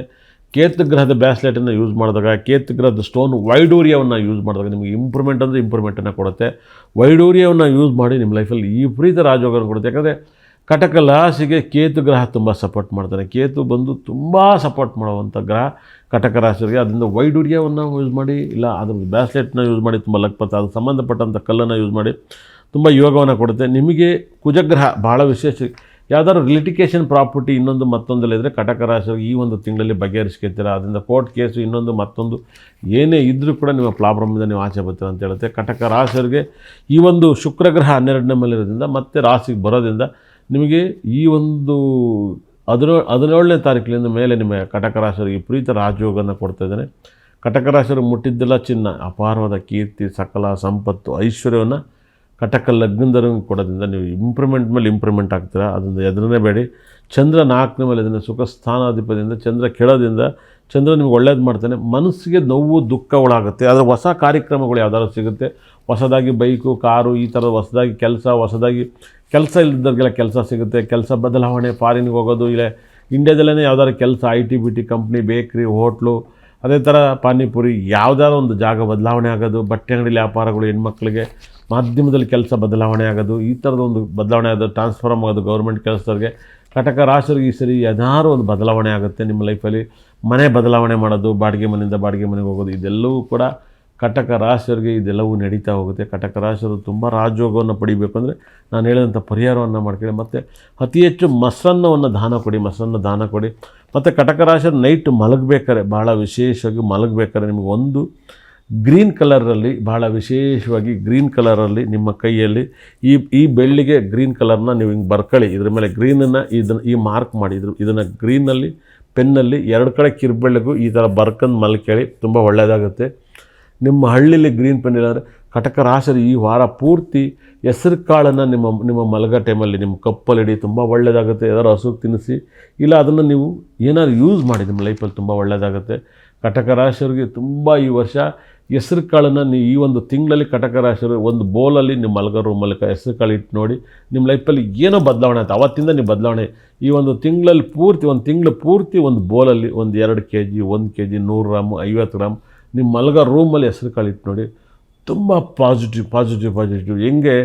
ಕೇತು ಗ್ರಹದ ಬ್ಯಾಸ್ಲೆಟನ್ನು ಯೂಸ್ ಮಾಡಿದಾಗ, ಕೇತು ಗ್ರಹದ ಸ್ಟೋನ್ ವೈಡೂರ್ಯವನ್ನು ಯೂಸ್ ಮಾಡಿದಾಗ ನಿಮಗೆ ಇಂಪ್ರೂವ್ಮೆಂಟ್ ಅಂದರೆ ಇಂಪ್ರೂವ್ಮೆಂಟನ್ನು ಕೊಡುತ್ತೆ. ವೈಡೂರ್ಯವನ್ನು ಯೂಸ್ ಮಾಡಿ ನಿಮ್ಮ ಲೈಫಲ್ಲಿ ಈ ವಿಪರೀತ ರಾಜಯೋಗವನ್ನು ಕೊಡುತ್ತೆ. ಯಾಕಂದರೆ ಕಟಕ ರಾಶಿಗೆ ಕೇತು ಗ್ರಹ ತುಂಬ ಸಪೋರ್ಟ್ ಮಾಡ್ತಾನೆ. ಕೇತು ಬಂದು ತುಂಬ ಸಪೋರ್ಟ್ ಮಾಡುವಂಥ ಗ್ರಹ ಕಟಕ ರಾಶಿಯವರಿಗೆ. ಅದರಿಂದ ವೈಡೂರ್ಯವನ್ನು ಯೂಸ್ ಮಾಡಿ, ಇಲ್ಲ ಅದ್ರ ಬ್ಯಾಸ್ಲೆಟ್ನ ಯೂಸ್ ಮಾಡಿ ತುಂಬ ಲಕ್ ಬರ್ತದೆ. ಅದಕ್ಕೆ ಸಂಬಂಧಪಟ್ಟಂಥ ಕಲ್ಲನ್ನು ಯೂಸ್ ಮಾಡಿ ತುಂಬ ಯೋಗವನ್ನು ಕೊಡುತ್ತೆ. ನಿಮಗೆ ಕುಜಗ್ರಹ ಭಾಳ ವಿಶೇಷ. ಯಾವ್ದಾದ್ರು ಲಿಟಿಗೇಷನ್ ಪ್ರಾಪರ್ಟಿ ಮತ್ತೊಂದೆಲ್ಲ ಇದ್ದರೆ ಕಟಕ ರಾಶಿಯವರಿಗೆ ಈ ಒಂದು ತಿಂಗಳಲ್ಲಿ ಬಗೆಹರಿಸ್ಕೊತೀರ. ಅದರಿಂದ ಕೋರ್ಟ್ ಕೇಸು ಮತ್ತೊಂದು ಏನೇ ಇದ್ದರೂ ಕೂಡ ನಿಮ್ಮ ಪ್ರಾಬ್ಲಮಿಂದ ನೀವು ಆಚೆ ಬರ್ತೀರ ಅಂತ ಹೇಳುತ್ತೆ. ಕಟಕ ರಾಶಿಯವರಿಗೆ ಈ ಒಂದು ಶುಕ್ರಗ್ರಹ 12ನೇ ಮನೆಯಿರೋದ್ರಿಂದ ಮತ್ತು ರಾಶಿಗೆ ಬರೋದ್ರಿಂದ ನಿಮಗೆ ಈ ಒಂದು 17ನೇ ತಾರೀಕಿನಿಂದ ಮೇಲೆ ನಿಮ್ಮ ಕಟಕ ರಾಶಿಯವರಿಗೆ ವಿಪರೀತ ರಾಜಯೋಗವನ್ನು ಕೊಡ್ತಾ ಇದ್ದಾನೆ. ಕಟಕ ರಾಶಿಯವರು ಮುಟ್ಟಿದ್ದೆಲ್ಲ ಚಿನ್ನ, ಅಪಾರವಾದ ಕೀರ್ತಿ, ಸಕಲ ಸಂಪತ್ತು, ಐಶ್ವರ್ಯವನ್ನು ಕಟಕ ಲಗ್ನದವರಿಗೆ ಕೊಡೋದ್ರಿಂದ ನೀವು ಇಂಪ್ರೂವ್ಮೆಂಟ್ ಮೇಲೆ ಇಂಪ್ರೂವ್ಮೆಂಟ್ ಆಗ್ತೀರಾ. ಅದರಿಂದ ಎದುರನ್ನೇ ಬೇಡಿ. ಚಂದ್ರ 4ನೇ ಮೇಲೆ ಇದನ್ನು ಸುಖ ಸ್ಥಾನಾಧಿಪತಿಯಿಂದ ಚಂದ್ರ ಕೆಳೋದ್ರಿಂದ ಚಂದ್ರ ನಿಮ್ಗೆ ಒಳ್ಳೇದು ಮಾಡ್ತಾನೆ. ಮನಸ್ಸಿಗೆ ನೋವು ದುಃಖ ಒಳಾಗುತ್ತೆ. ಆದರೆ ಹೊಸ ಕಾರ್ಯಕ್ರಮಗಳು ಯಾವ್ದಾದ್ರು ಸಿಗುತ್ತೆ, ಹೊಸದಾಗಿ ಬೈಕು, ಕಾರು, ಈ ಥರದ ಹೊಸದಾಗಿ ಕೆಲಸ ಇಲ್ಲದವ್ರಿಗೆಲ್ಲ ಕೆಲಸ ಸಿಗುತ್ತೆ. ಕೆಲಸ ಬದಲಾವಣೆ, ಫಾರಿನ್ಗೆ ಹೋಗೋದು, ಇಲ್ಲ ಇಂಡಿಯಾದಲ್ಲೇ ಯಾವ್ದಾದ್ರು ಕೆಲಸ, IT ಕಂಪ್ನಿ, ಬೇಕ್ರಿ, ಹೋಟ್ಲು, ಅದೇ ಥರ ಪಾನಿಪುರಿ, ಯಾವುದಾದ್ರು ಒಂದು ಜಾಗ ಬದಲಾವಣೆ ಆಗೋದು, ಬಟ್ಟೆ ಅಂಗಡಿ ವ್ಯಾಪಾರಗಳು, ಹೆಣ್ಮಕ್ಳಿಗೆ ಮಾಧ್ಯಮದಲ್ಲಿ ಕೆಲಸ ಬದಲಾವಣೆ ಆಗೋದು, ಈ ಥರದ ಒಂದು ಬದಲಾವಣೆ ಆಗೋದು, ಟ್ರಾನ್ಸ್ಫಾರ್ಮ್ ಆಗೋದು ಗೌರ್ಮೆಂಟ್ ಕೆಲಸದವ್ರಿಗೆ. ಕಟಕ ರಾಶಿಯವರಿಗೆ ಈ ಸರಿ ಏನಾದ್ರು ಒಂದು ಬದಲಾವಣೆ ಆಗುತ್ತೆ ನಿಮ್ಮ ಲೈಫಲ್ಲಿ. ಮನೆ ಬದಲಾವಣೆ ಮಾಡೋದು, ಬಾಡಿಗೆ ಮನೆಯಿಂದ ಬಾಡಿಗೆ ಮನೆಗೆ ಹೋಗೋದು, ಇದೆಲ್ಲವೂ ಕೂಡ ಕಟಕ ರಾಶಿಯವರಿಗೆ ಇದೆಲ್ಲವೂ ನಡೀತಾ ಹೋಗುತ್ತೆ. ಕಟಕ ರಾಶಿಯವರು ತುಂಬ ರಾಜಯೋಗವನ್ನು ಪಡಿಬೇಕು ಅಂದರೆ ನಾನು ಹೇಳಿದಂಥ ಪರಿಹಾರವನ್ನು ಮಾಡ್ಕೊಳ್ಳಿ. ಮತ್ತು ಅತಿ ಹೆಚ್ಚು ಮೊಸರನ್ನವನ್ನು ದಾನ ಕೊಡಿ. ಮತ್ತು ಕಟಕ ರಾಶಿಯವರು ನೈಟ್ ಮಲಗಬೇಕಾದ್ರೆ, ಭಾಳ ವಿಶೇಷವಾಗಿ ಮಲಗಬೇಕಾದ್ರೆ ನಿಮಗೆ ಒಂದು ಗ್ರೀನ್ ಕಲರಲ್ಲಿ, ಭಾಳ ವಿಶೇಷವಾಗಿ ಗ್ರೀನ್ ಕಲರಲ್ಲಿ ನಿಮ್ಮ ಕೈಯಲ್ಲಿ ಈ ಬೆಳ್ಳಿಗೆ ಗ್ರೀನ್ ಕಲರ್ನ ನೀವು ಹಿಂಗೆ ಬರ್ಕೊಳ್ಳಿ. ಇದ್ರ ಮೇಲೆ ಗ್ರೀನನ್ನು ಈ ಮಾರ್ಕ್ ಮಾಡಿ, ಇದನ್ನು ಗ್ರೀನಲ್ಲಿ ಪೆನ್ನಲ್ಲಿ 2 ಕಡೆ ಕಿರುಬೆರಳಿಗೂ ಈ ಥರ ಬರ್ಕಂದು ಮಲ್ಕೇಳಿ, ತುಂಬ ಒಳ್ಳೆಯದಾಗುತ್ತೆ. ನಿಮ್ಮ ಹಳ್ಳಿಲಿ ಗ್ರೀನ್ ಪೆನ್ ಇಲ್ಲಾಂದರೆ ಕಟಕ ರಾಶಿಯರು ಈ ವಾರ ಪೂರ್ತಿ ಹೆಸರು ಕಾಳನ್ನು ನಿಮ್ಮ ಮಲಗೋ ಟೈಮಲ್ಲಿ ನಿಮ್ಮ ಕಪ್ಪಲ್ಲಿಡಿ, ತುಂಬ ಒಳ್ಳೆಯದಾಗುತ್ತೆ. ಯಾರು ಹಸುಗೆ ತಿನ್ನಿಸಿ, ಇಲ್ಲ ಅದನ್ನು ನೀವು ಏನಾದ್ರು ಯೂಸ್ ಮಾಡಿ ನಿಮ್ಮ ಲೈಫಲ್ಲಿ ತುಂಬ ಒಳ್ಳೆಯದಾಗುತ್ತೆ. ಕಟಕ ರಾಶಿಯವರಿಗೆ ತುಂಬ ಈ ವರ್ಷ ಹೆಸರು ಕಾಳನ್ನು ನೀವು ಈ ಒಂದು ತಿಂಗಳಲ್ಲಿ ಕಟಕ ರಾಶಿಯವರು ಒಂದು ಬೋಲಲ್ಲಿ ನಿಮ್ಮ ಮಲಗೋ ರೂಮಲ್ಲಿ ಹೆಸರು ಕಾಳು ಇಟ್ಟು ನೋಡಿ, ನಿಮ್ಮ ಲೈಫಲ್ಲಿ ಏನೋ ಬದಲಾವಣೆ ಆಯ್ತು. ಅವತ್ತಿಂದ ನೀವು ಬದಲಾವಣೆ ಈ ಒಂದು ತಿಂಗಳಲ್ಲಿ ಪೂರ್ತಿ, ಒಂದು ತಿಂಗಳು ಪೂರ್ತಿ ಒಂದು ಬೋಲಲ್ಲಿ ಒಂದು 2 kg 1 kg 100 ಗ್ರಾಮ್ 50 ಗ್ರಾಮ್ ನಿಮ್ಮ ಮಲಗೋ ರೂಮಲ್ಲಿ ಹೆಸರು ಕಾಳು ಇಟ್ಟು ನೋಡಿ. ತುಂಬ ಪಾಸಿಟಿವ್ ಹೆಂಗೆ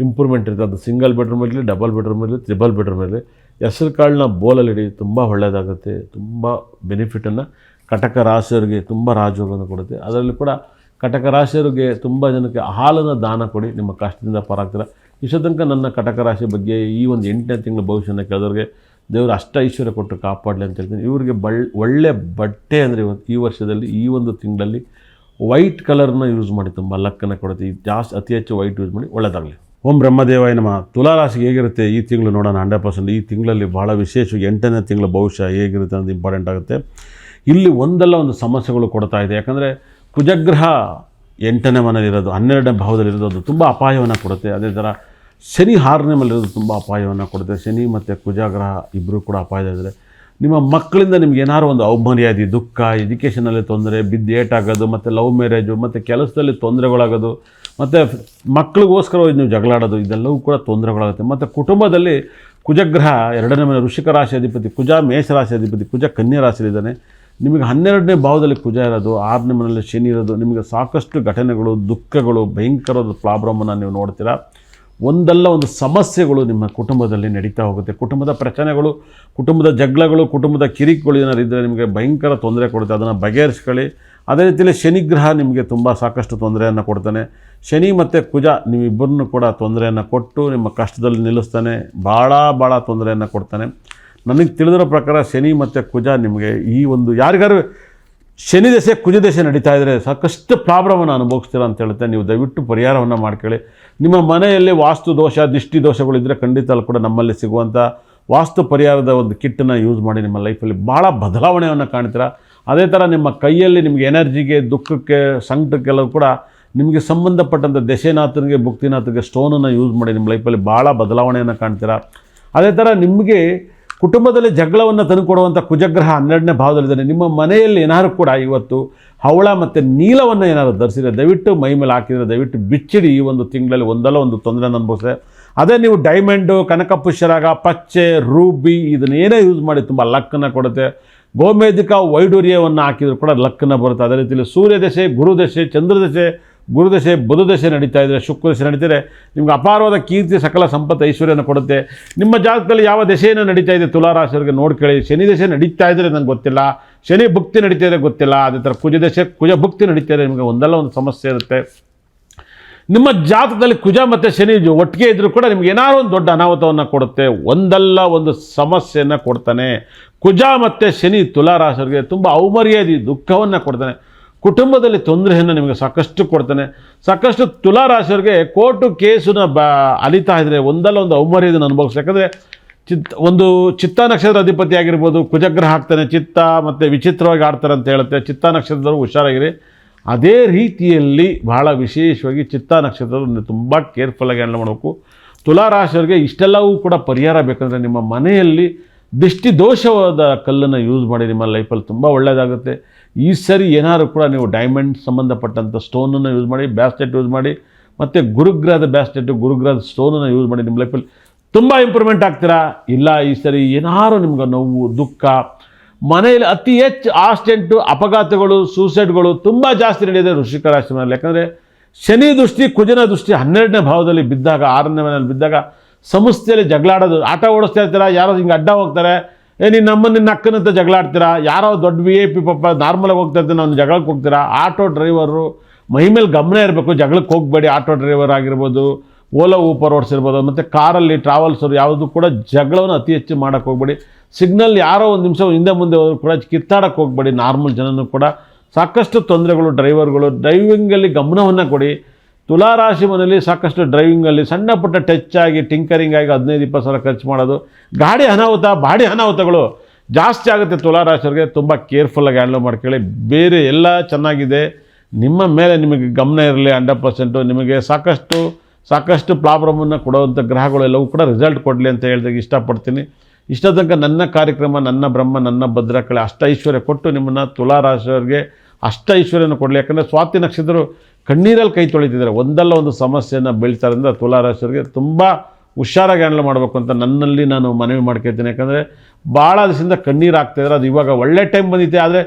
ಇಂಪ್ರೂವ್ಮೆಂಟ್ ಇರುತ್ತೆ. ಅದು ಸಿಂಗಲ್ ಬೆಡ್ರೂಮಲ್ಲಿ, ಡಬಲ್ ಬೆಡ್ರೂಮಲ್ಲಿ, ತ್ರಿಬಲ್ ಬೆಡ್ರೂಮಲ್ಲಿ ಹೆಸರು ಕಾಳನ್ನ ಬೋಲಲ್ಲಿಡಿ, ತುಂಬ ಒಳ್ಳೆಯದಾಗುತ್ತೆ. ತುಂಬ ಬೆನಿಫಿಟನ್ನು ಕಟಕ ರಾಶಿಯವರಿಗೆ ತುಂಬ ರಾಜಯೋಗವನ್ನು ಕೊಡುತ್ತೆ. ಅದರಲ್ಲಿ ಕೂಡ ಕಟಕ ರಾಶಿಯವರಿಗೆ ತುಂಬ ಜನಕ್ಕೆ ಹಾಲನ್ನು ದಾನ ಕೊಡಿ, ನಿಮ್ಮ ಕಷ್ಟದಿಂದ ಪಾರಾಗ್ತೀರ. ಇಷ್ಟೋ ತನಕ ನನ್ನ ಕಟಕ ರಾಶಿ ಬಗ್ಗೆ ಈ ಒಂದು 8ನೇ ತಿಂಗಳ ಭವಿಷ್ಯನ ಕೇಳಿದವ್ರಿಗೆ ದೇವರು ಅಷ್ಟ ಐಶ್ವರ್ಯ ಕೊಟ್ಟು ಕಾಪಾಡಲಿ ಅಂತ ಹೇಳ್ತೀನಿ. ಇವರಿಗೆ ಒಳ್ಳೆ ಬಟ್ಟೆ ಅಂದರೆ ಈ ವರ್ಷದಲ್ಲಿ ಈ ಒಂದು ತಿಂಗಳಲ್ಲಿ ವೈಟ್ ಕಲರ್ನ ಯೂಸ್ ಮಾಡಿ, ತುಂಬ ಲಕ್ಕನ್ನು ಕೊಡುತ್ತೆ. ಜಾಸ್ತಿ ಅತಿ ಹೆಚ್ಚು ವೈಟ್ ಯೂಸ್ ಮಾಡಿ, ಒಳ್ಳೆಯದಾಗಲಿ. ಓಂ ಬ್ರಹ್ಮದೇವಾಯ ನಮಃ. ತುಲಾರಾಶಿಗೆ ಹೇಗಿರುತ್ತೆ ಈ ತಿಂಗಳು ನೋಡೋಣ. 100% ಈ ತಿಂಗಳಲ್ಲಿ ಭಾಳ ವಿಶೇಷವಾಗಿ 8ನೇ ತಿಂಗಳ ಭವಿಷ್ಯ ಹೇಗಿರುತ್ತೆ ಅನ್ನೋದು ಇಂಪಾರ್ಟೆಂಟ್ ಆಗುತ್ತೆ. ಇಲ್ಲಿ ಒಂದಲ್ಲ ಒಂದು ಸಮಸ್ಯೆಗಳು ಕೊಡ್ತಾ ಇದೆ. ಯಾಕಂದರೆ ಕುಜಗ್ರಹ 8ನೇ ಮನೆಯಲ್ಲಿರೋದು, 12ನೇ ಭಾವದಲ್ಲಿರೋದು, ಅದು ತುಂಬ ಅಪಾಯವನ್ನು ಕೊಡುತ್ತೆ. ಅದೇ ಥರ ಶನಿ 6ನೇ ಮನೆಯಲ್ಲಿರೋದು ತುಂಬ ಅಪಾಯವನ್ನು ಕೊಡುತ್ತೆ. ಶನಿ ಮತ್ತು ಕುಜಗ್ರಹ ಇಬ್ಬರು ಕೂಡ ಅಪಾಯದಲ್ಲಿದ್ದಾರೆ. ನಿಮ್ಮ ಮಕ್ಕಳಿಂದ ನಿಮ್ಗೆ ಏನಾದ್ರು ಒಂದು ಅವಮರ್ಯಾದೆ, ದುಃಖ, ಎಜುಕೇಷನಲ್ಲಿ ತೊಂದರೆ, ಬಿದ್ದು ಏಟಾಗೋದು, ಮತ್ತು ಲವ್ ಮ್ಯಾರೇಜು, ಮತ್ತು ಕೆಲಸದಲ್ಲಿ ತೊಂದರೆಗಳಾಗೋದು, ಮತ್ತು ಮಕ್ಕಳಿಗೋಸ್ಕರ ನೀವು ಜಗಳಾಡೋದು, ಇದೆಲ್ಲವೂ ಕೂಡ ತೊಂದರೆಗಳಾಗುತ್ತೆ. ಮತ್ತು ಕುಟುಂಬದಲ್ಲಿ ಕುಜಗ್ರಹ 2ನೇ ಮನೆ ವೃಶ್ಚಿಕ ರಾಶಿ ಅಧಿಪತಿ, ಕುಜ ಮೇಷರಾಶಿ ಅಧಿಪತಿ, ಕುಜ ಕನ್ಯಾ ರಾಶಿಯಲ್ಲಿದ್ದಾನೆ. ನಿಮಗೆ 12ನೇ ಭಾವದಲ್ಲಿ ಕುಜ ಇರೋದು, 6ನೇ ಮನೆಯಲ್ಲಿ ಶನಿ ಇರೋದು, ನಿಮಗೆ ಸಾಕಷ್ಟು ಘಟನೆಗಳು, ದುಃಖಗಳು, ಭಯಂಕರವಾದ ಪ್ರಾಬ್ಲಮನ್ನು ನೀವು ನೋಡ್ತೀರಾ. ಒಂದಲ್ಲ ಒಂದು ಸಮಸ್ಯೆಗಳು ನಿಮ್ಮ ಕುಟುಂಬದಲ್ಲಿ ನಡೀತಾ ಹೋಗುತ್ತೆ. ಕುಟುಂಬದ ಪ್ರಚನೆಗಳು, ಕುಟುಂಬದ ಜಗಳಗಳು, ಕುಟುಂಬದ ಕಿರಿಕುಗಳು ಏನಾರು ಇದ್ದರೆ ನಿಮಗೆ ಭಯಂಕರ ತೊಂದರೆ ಕೊಡುತ್ತೆ. ಅದನ್ನು ಬಗೆಹರಿಸ್ಕೊಳ್ಳಿ. ಅದೇ ರೀತಿಯಲ್ಲಿ ಶನಿಗ್ರಹ ನಿಮಗೆ ತುಂಬ ಸಾಕಷ್ಟು ತೊಂದರೆಯನ್ನು ಕೊಡ್ತಾನೆ. ಶನಿ ಮತ್ತು ಕುಜ ನೀವಿಬ್ಬರನ್ನು ಕೂಡ ತೊಂದರೆಯನ್ನು ಕೊಟ್ಟು ನಿಮ್ಮ ಕಷ್ಟದಲ್ಲಿ ನಿಲ್ಲಿಸ್ತಾನೆ, ಭಾಳ ತೊಂದರೆಯನ್ನು ಕೊಡ್ತಾನೆ. ನನಗೆ ತಿಳಿದಿರೋ ಪ್ರಕಾರ ಶನಿ ಮತ್ತು ಕುಜ ನಿಮಗೆ ಈ ಒಂದು ಯಾರಿಗಾರು ಶನಿ ದಶೆ ಕುಜ ದಶೆ ನಡೀತಾ ಇದ್ದರೆ ಸಾಕಷ್ಟು ಪ್ರಾಬ್ಲಮನ್ನು ಅನುಭವಿಸ್ತೀರ ಅಂತ ಹೇಳುತ್ತೆ. ನೀವು ದಯವಿಟ್ಟು ಪರಿಹಾರವನ್ನು ಮಾಡ್ಕೊಳ್ಳಿ. ನಿಮ್ಮ ಮನೆಯಲ್ಲಿ ವಾಸ್ತು ದೋಷ, ದೃಷ್ಟಿ ದೋಷಗಳಿದ್ದರೆ ಖಂಡಿತ ಅಲ್ಲಿ ಕೂಡ ನಮ್ಮಲ್ಲಿ ಸಿಗುವಂಥ ವಾಸ್ತು ಪರಿಹಾರದ ಒಂದು ಕಿಟ್ಟನ್ನು ಯೂಸ್ ಮಾಡಿ ನಿಮ್ಮ ಲೈಫಲ್ಲಿ ಭಾಳ ಬದಲಾವಣೆಯನ್ನು ಕಾಣ್ತೀರಾ. ಅದೇ ಥರ ನಿಮ್ಮ ಕೈಯಲ್ಲಿ ನಿಮಗೆ ಎನರ್ಜಿಗೆ, ದುಃಖಕ್ಕೆ, ಸಂಕಟಕ್ಕೆಲ್ಲವೂ ಕೂಡ ನಿಮಗೆ ಸಂಬಂಧಪಟ್ಟಂಥ ದಶೆನಾಥನಿಗೆ, ಭುಕ್ತಿನಾಥನಿಗೆ ಸ್ಟೋನನ್ನು ಯೂಸ್ ಮಾಡಿ ನಿಮ್ಮ ಲೈಫಲ್ಲಿ ಭಾಳ ಬದಲಾವಣೆಯನ್ನು ಕಾಣ್ತೀರಾ. ಅದೇ ಥರ ನಿಮಗೆ ಕುಟುಂಬದಲ್ಲಿ ಜಗಳವನ್ನು ತಂದುಕೊಡುವಂಥ ಕುಜಗ್ರಹ 12ನೇ ಭಾವದಲ್ಲಿದ್ದಾನೆ. ನಿಮ್ಮ ಮನೆಯಲ್ಲಿ ಏನಾದ್ರು ಕೂಡ ಇವತ್ತು ಹವಳ ಮತ್ತು ನೀಲವನ್ನು ಏನಾದ್ರು ಧರಿಸಿದರೆ ದಯವಿಟ್ಟು ಮೈ ಮೇಲೆ ಹಾಕಿದರೆ ದಯವಿಟ್ಟು ಬಿಚ್ಚಿಡಿ. ಈ ಒಂದು ತಿಂಗಳಲ್ಲಿ ಒಂದಲ್ಲ ಒಂದು ತೊಂದರೆಯನ್ನು ಅನುಭವಿಸಿದೆ. ಅದೇ ನೀವು ಡೈಮಂಡು, ಕನಕ ಪುಷ್ಯರಾಗ, ಪಚ್ಚೆ, ರೂಬಿ ಇದನ್ನೇನೇ ಯೂಸ್ ಮಾಡಿ ತುಂಬ ಲಕ್ಕನ್ನು ಕೊಡುತ್ತೆ. ಗೋಮೇಧಿಕ ವೈಡೂರ್ಯವನ್ನು ಹಾಕಿದರೂ ಕೂಡ ಲಕ್ಕನ್ನು ಬರುತ್ತೆ. ಅದೇ ರೀತಿಯಲ್ಲಿ ಸೂರ್ಯದಶೆ, ಗುರುದಶೆ, ಚಂದ್ರದಶೆ, ಗುರುದಶೆ, ಬುಧದಶೆ ನಡೀತಾ ಇದ್ದರೆ, ಶುಕ್ರದಶೆ ನಡೀತಿದೆ, ನಿಮ್ಗೆ ಅಪಾರವಾದ ಕೀರ್ತಿ, ಸಕಲ ಸಂಪತ್ತು, ಐಶ್ವರ್ಯನ ಕೊಡುತ್ತೆ. ನಿಮ್ಮ ಜಾತಕದಲ್ಲಿ ಯಾವ ದಶೆಯನ್ನು ನಡೀತಾ ಇದೆ ತುಲಾರಾಶಿಯವರಿಗೆ ನೋಡ್ಕೊಳ್ಳಿ. ಶನಿ ದಶೆ ನಡೀತಾ ಇದ್ದರೆ ನನಗೆ ಗೊತ್ತಿಲ್ಲ, ಶನಿ ಭುಕ್ತಿ ನಡೀತಾ ಇದೆ ಗೊತ್ತಿಲ್ಲ. ಅದೇ ಥರ ಕುಜ ಭುಕ್ತಿ ನಡೀತಾ ಇದೆ, ನಿಮಗೆ ಒಂದಲ್ಲ ಒಂದು ಸಮಸ್ಯೆ ಇರುತ್ತೆ. ನಿಮ್ಮ ಜಾತಕದಲ್ಲಿ ಕುಜ ಮತ್ತು ಶನಿ ಒಟ್ಟಿಗೆ ಇದ್ದರೂ ಕೂಡ ನಿಮ್ಗೆ ಏನಾದ್ರು ಒಂದು ದೊಡ್ಡ ಅನಾಹುತವನ್ನು ಕೊಡುತ್ತೆ, ಒಂದಲ್ಲ ಒಂದು ಸಮಸ್ಯೆಯನ್ನು ಕೊಡ್ತಾನೆ. ಕುಜ ಮತ್ತು ಶನಿ ತುಲಾರಾಶಿಯವರಿಗೆ ತುಂಬ ಅವಮರ್ಯಾದೆ, ದುಃಖವನ್ನು ಕೊಡ್ತಾನೆ. ಕುಟುಂಬದಲ್ಲಿ ತೊಂದರೆಯನ್ನು ನಿಮಗೆ ಸಾಕಷ್ಟು ಕೊಡ್ತಾನೆ. ಸಾಕಷ್ಟು ತುಲಾರಾಶಿಯವರಿಗೆ ಕೋರ್ಟು ಕೇಸನ್ನ ಅಲಿತಾ ಇದ್ದರೆ ಒಂದಲ್ಲ ಒಂದು ಅವಮರ್ಯಾದನ್ನು ಅನುಭವಿಸ್ತಾರೆ. ಯಾಕಂದರೆ ಒಂದು ಚಿತ್ತ ನಕ್ಷತ್ರ ಅಧಿಪತಿ ಆಗಿರ್ಬೋದು, ಕುಜಗ್ರಹ ಆಗ್ತಾನೆ, ಚಿತ್ತ ಮತ್ತು ವಿಚಿತ್ರವಾಗಿ ಆಡ್ತಾರೆ ಅಂತ ಹೇಳುತ್ತೆ. ಚಿತ್ತ ನಕ್ಷತ್ರದವರು ಹುಷಾರಾಗಿರಿ. ಅದೇ ರೀತಿಯಲ್ಲಿ ಬಹಳ ವಿಶೇಷವಾಗಿ ಚಿತ್ತ ನಕ್ಷತ್ರದವರು ತುಂಬ ಕೇರ್ಫುಲ್ಲಾಗಿ ಹ್ಯಾಂಡಲ್ ಮಾಡಬೇಕು. ತುಲಾರಾಶಿಯವರಿಗೆ ಇಷ್ಟೆಲ್ಲವೂ ಕೂಡ ಪರಿಹಾರ ಬೇಕಂದರೆ ನಿಮ್ಮ ಮನೆಯಲ್ಲಿ ದೃಷ್ಟಿ ದೋಷವಾದ ಕಲ್ಲನ್ನು ಯೂಸ್ ಮಾಡಿ, ನಿಮ್ಮ ಲೈಫಲ್ಲಿ ತುಂಬ ಒಳ್ಳೆಯದಾಗುತ್ತೆ. ಈ ಸರಿ ಏನಾದರೂ ಕೂಡ ನೀವು ಡೈಮಂಡ್ ಸಂಬಂಧಪಟ್ಟಂಥ ಸ್ಟೋನನ್ನು ಯೂಸ್ ಮಾಡಿ, ಬ್ಯಾಸ್ಲೆಟ್ ಯೂಸ್ ಮಾಡಿ, ಮತ್ತು ಗುರುಗ್ರಹದ ಬ್ಯಾಸ್ಲೆಟು, ಗುರುಗ್ರಹದ ಸ್ಟೋನನ್ನು ಯೂಸ್ ಮಾಡಿ, ನಿಮ್ಮ ಲೈಫಲ್ಲಿ ತುಂಬ ಇಂಪ್ರೂವ್ಮೆಂಟ್ ಆಗ್ತೀರಾ. ಇಲ್ಲ ಈ ಸರಿ ಏನಾದರೂ ನಿಮ್ಗೆ ನೋವು, ದುಃಖ, ಮನೆಯಲ್ಲಿ ಅತಿ ಹೆಚ್ಚು ಆಕ್ಸಿಡೆಂಟು, ಅಪಘಾತಗಳು, ಸೂಸೈಡ್ಗಳು ತುಂಬ ಜಾಸ್ತಿ ನಡೆಯುತ್ತೆ ವೃಶ್ಚಿಕ ರಾಶಿ ಮನೆಯಲ್ಲಿ. ಯಾಕಂದರೆ ಶನಿ ದೃಷ್ಟಿ, ಕುಜನ ದೃಷ್ಟಿ 12ನೇ ಭಾವದಲ್ಲಿ ಬಿದ್ದಾಗ, 6ನೇ ಮನೆಯಲ್ಲಿ ಬಿದ್ದಾಗ ಸಂಸ್ಥೆಯಲ್ಲಿ ಜಗಳಾಡೋದು, ಆಟ ಓಡಿಸ್ತಾ ಇರ್ತೀರ, ಯಾರೋ ಹಿಂಗೆ ಅಡ್ಡ ಹೋಗ್ತಾರೆ, ನೀನು ನಿನ್ನ ಅಕ್ಕನಂತ ಜಗಳಾಡ್ತೀರಾ. ಯಾರೋ ದೊಡ್ಡ VIP ಪಾಪ ನಾರ್ಮಲಾಗಿ ಹೋಗ್ತಾ ಇರ್ತೀನಿ, ನಾನು ಜಗಳಕ್ಕೆ ಹೋಗ್ತೀರಾ. ಆಟೋ ಡ್ರೈವರು ಮೈ ಮೇಲೆ ಗಮನ ಇರಬೇಕು, ಜಗಳಕ್ಕೆ ಹೋಗಬೇಡಿ. ಆಟೋ ಡ್ರೈವರ್ ಆಗಿರ್ಬೋದು, ಓಲಾ ಊಪರ್ ಓಡಿಸಿರ್ಬೋದು, ಮತ್ತು ಕಾರಲ್ಲಿ ಟ್ರಾವೆಲ್ಸರು ಯಾವುದು ಕೂಡ ಜಗಳವನ್ನು ಅತಿ ಹೆಚ್ಚು ಮಾಡೋಕ್ಕೆ ಹೋಗಬೇಡಿ. ಸಿಗ್ನಲ್ ಯಾರೋ ಒಂದು ನಿಮಿಷ ಹಿಂದೆ ಮುಂದೆ ಹೋದ್ರು ಕೂಡ ಕಿತ್ತಾಡಕ್ಕೆ ಹೋಗಬೇಡಿ. ನಾರ್ಮಲ್ ಜನನೂ ಕೂಡ ಸಾಕಷ್ಟು ತೊಂದರೆಗಳು. ಡ್ರೈವಿಂಗಲ್ಲಿ ಗಮನವನ್ನು ಕೊಡಿ. ತುಲಾರಾಶಿ ಮನೆಯಲ್ಲಿ ಸಾಕಷ್ಟು ಡ್ರೈವಿಂಗಲ್ಲಿ ಸಣ್ಣ ಪುಟ್ಟ ಟಚ್ ಆಗಿ, ಟಿಂಕರಿಂಗ್ ಆಗಿ 15-20 ಸಾವಿರ ಖರ್ಚು ಮಾಡೋದು, ಗಾಡಿ ಅನಾಹುತ, ಬಾಡಿ ಅನಾಹುತಗಳು ಜಾಸ್ತಿ ಆಗುತ್ತೆ. ತುಲಾರಾಶಿಯವರಿಗೆ ತುಂಬ ಕೇರ್ಫುಲ್ಲಾಗಿ ಹ್ಯಾಂಡಲ್ ಮಾಡ್ಕೊಳ್ಳಿ. ಬೇರೆ ಎಲ್ಲ ಚೆನ್ನಾಗಿದೆ, ನಿಮ್ಮ ಮೇಲೆ ನಿಮಗೆ ಗಮನ ಇರಲಿ 100%. ನಿಮಗೆ ಸಾಕಷ್ಟು ಪ್ರಾಬ್ಲಮನ್ನು ಕೊಡುವಂಥ ಗ್ರಹಗಳೆಲ್ಲವೂ ಕೂಡ ರಿಸಲ್ಟ್ ಕೊಡಲಿ ಅಂತ ಹೇಳಿದಾಗ ಇಷ್ಟಪಡ್ತೀನಿ. ಇಷ್ಟ ತನಕ ನನ್ನ ಕಾರ್ಯಕ್ರಮ ನನ್ನ ಬ್ರಹ್ಮ ನನ್ನ ಭದ್ರಕಳೆ ಅಷ್ಟೈಶ್ವರ್ಯ ಕೊಟ್ಟು ನಿಮ್ಮನ್ನು ತುಲಾರಾಶಿಯವರಿಗೆ ಅಷ್ಟೈಶ್ವರ್ಯನ ಕೊಡಲಿ. ಯಾಕಂದರೆ ಸ್ವಾತಿ ನಕ್ಷತ್ರರು ಕಣ್ಣೀರಲ್ಲಿ ಕೈ ತೊಳಿತಿದ್ದಾರೆ, ಒಂದಲ್ಲ ಒಂದು ಸಮಸ್ಯೆಯನ್ನು ಬೀಳ್ತಾರಿಂದ ತುಲಾರಾಶಿಯವರಿಗೆ ತುಂಬ ಹುಷಾರಾಗಿ ಹ್ಯಾಂಡಲ್ ಮಾಡಬೇಕು ಅಂತ ನನ್ನಲ್ಲಿ ನಾನು ಮನವಿ ಮಾಡ್ಕೊಳ್ತೀನಿ. ಯಾಕಂದರೆ ಭಾಳ ದಿವಸದಿಂದ ಕಣ್ಣೀರು ಆಗ್ತಾಯಿದ್ರೆ ಅದು ಇವಾಗ ಒಳ್ಳೆ ಟೈಮ್ ಬಂದಿದೆ. ಆದರೆ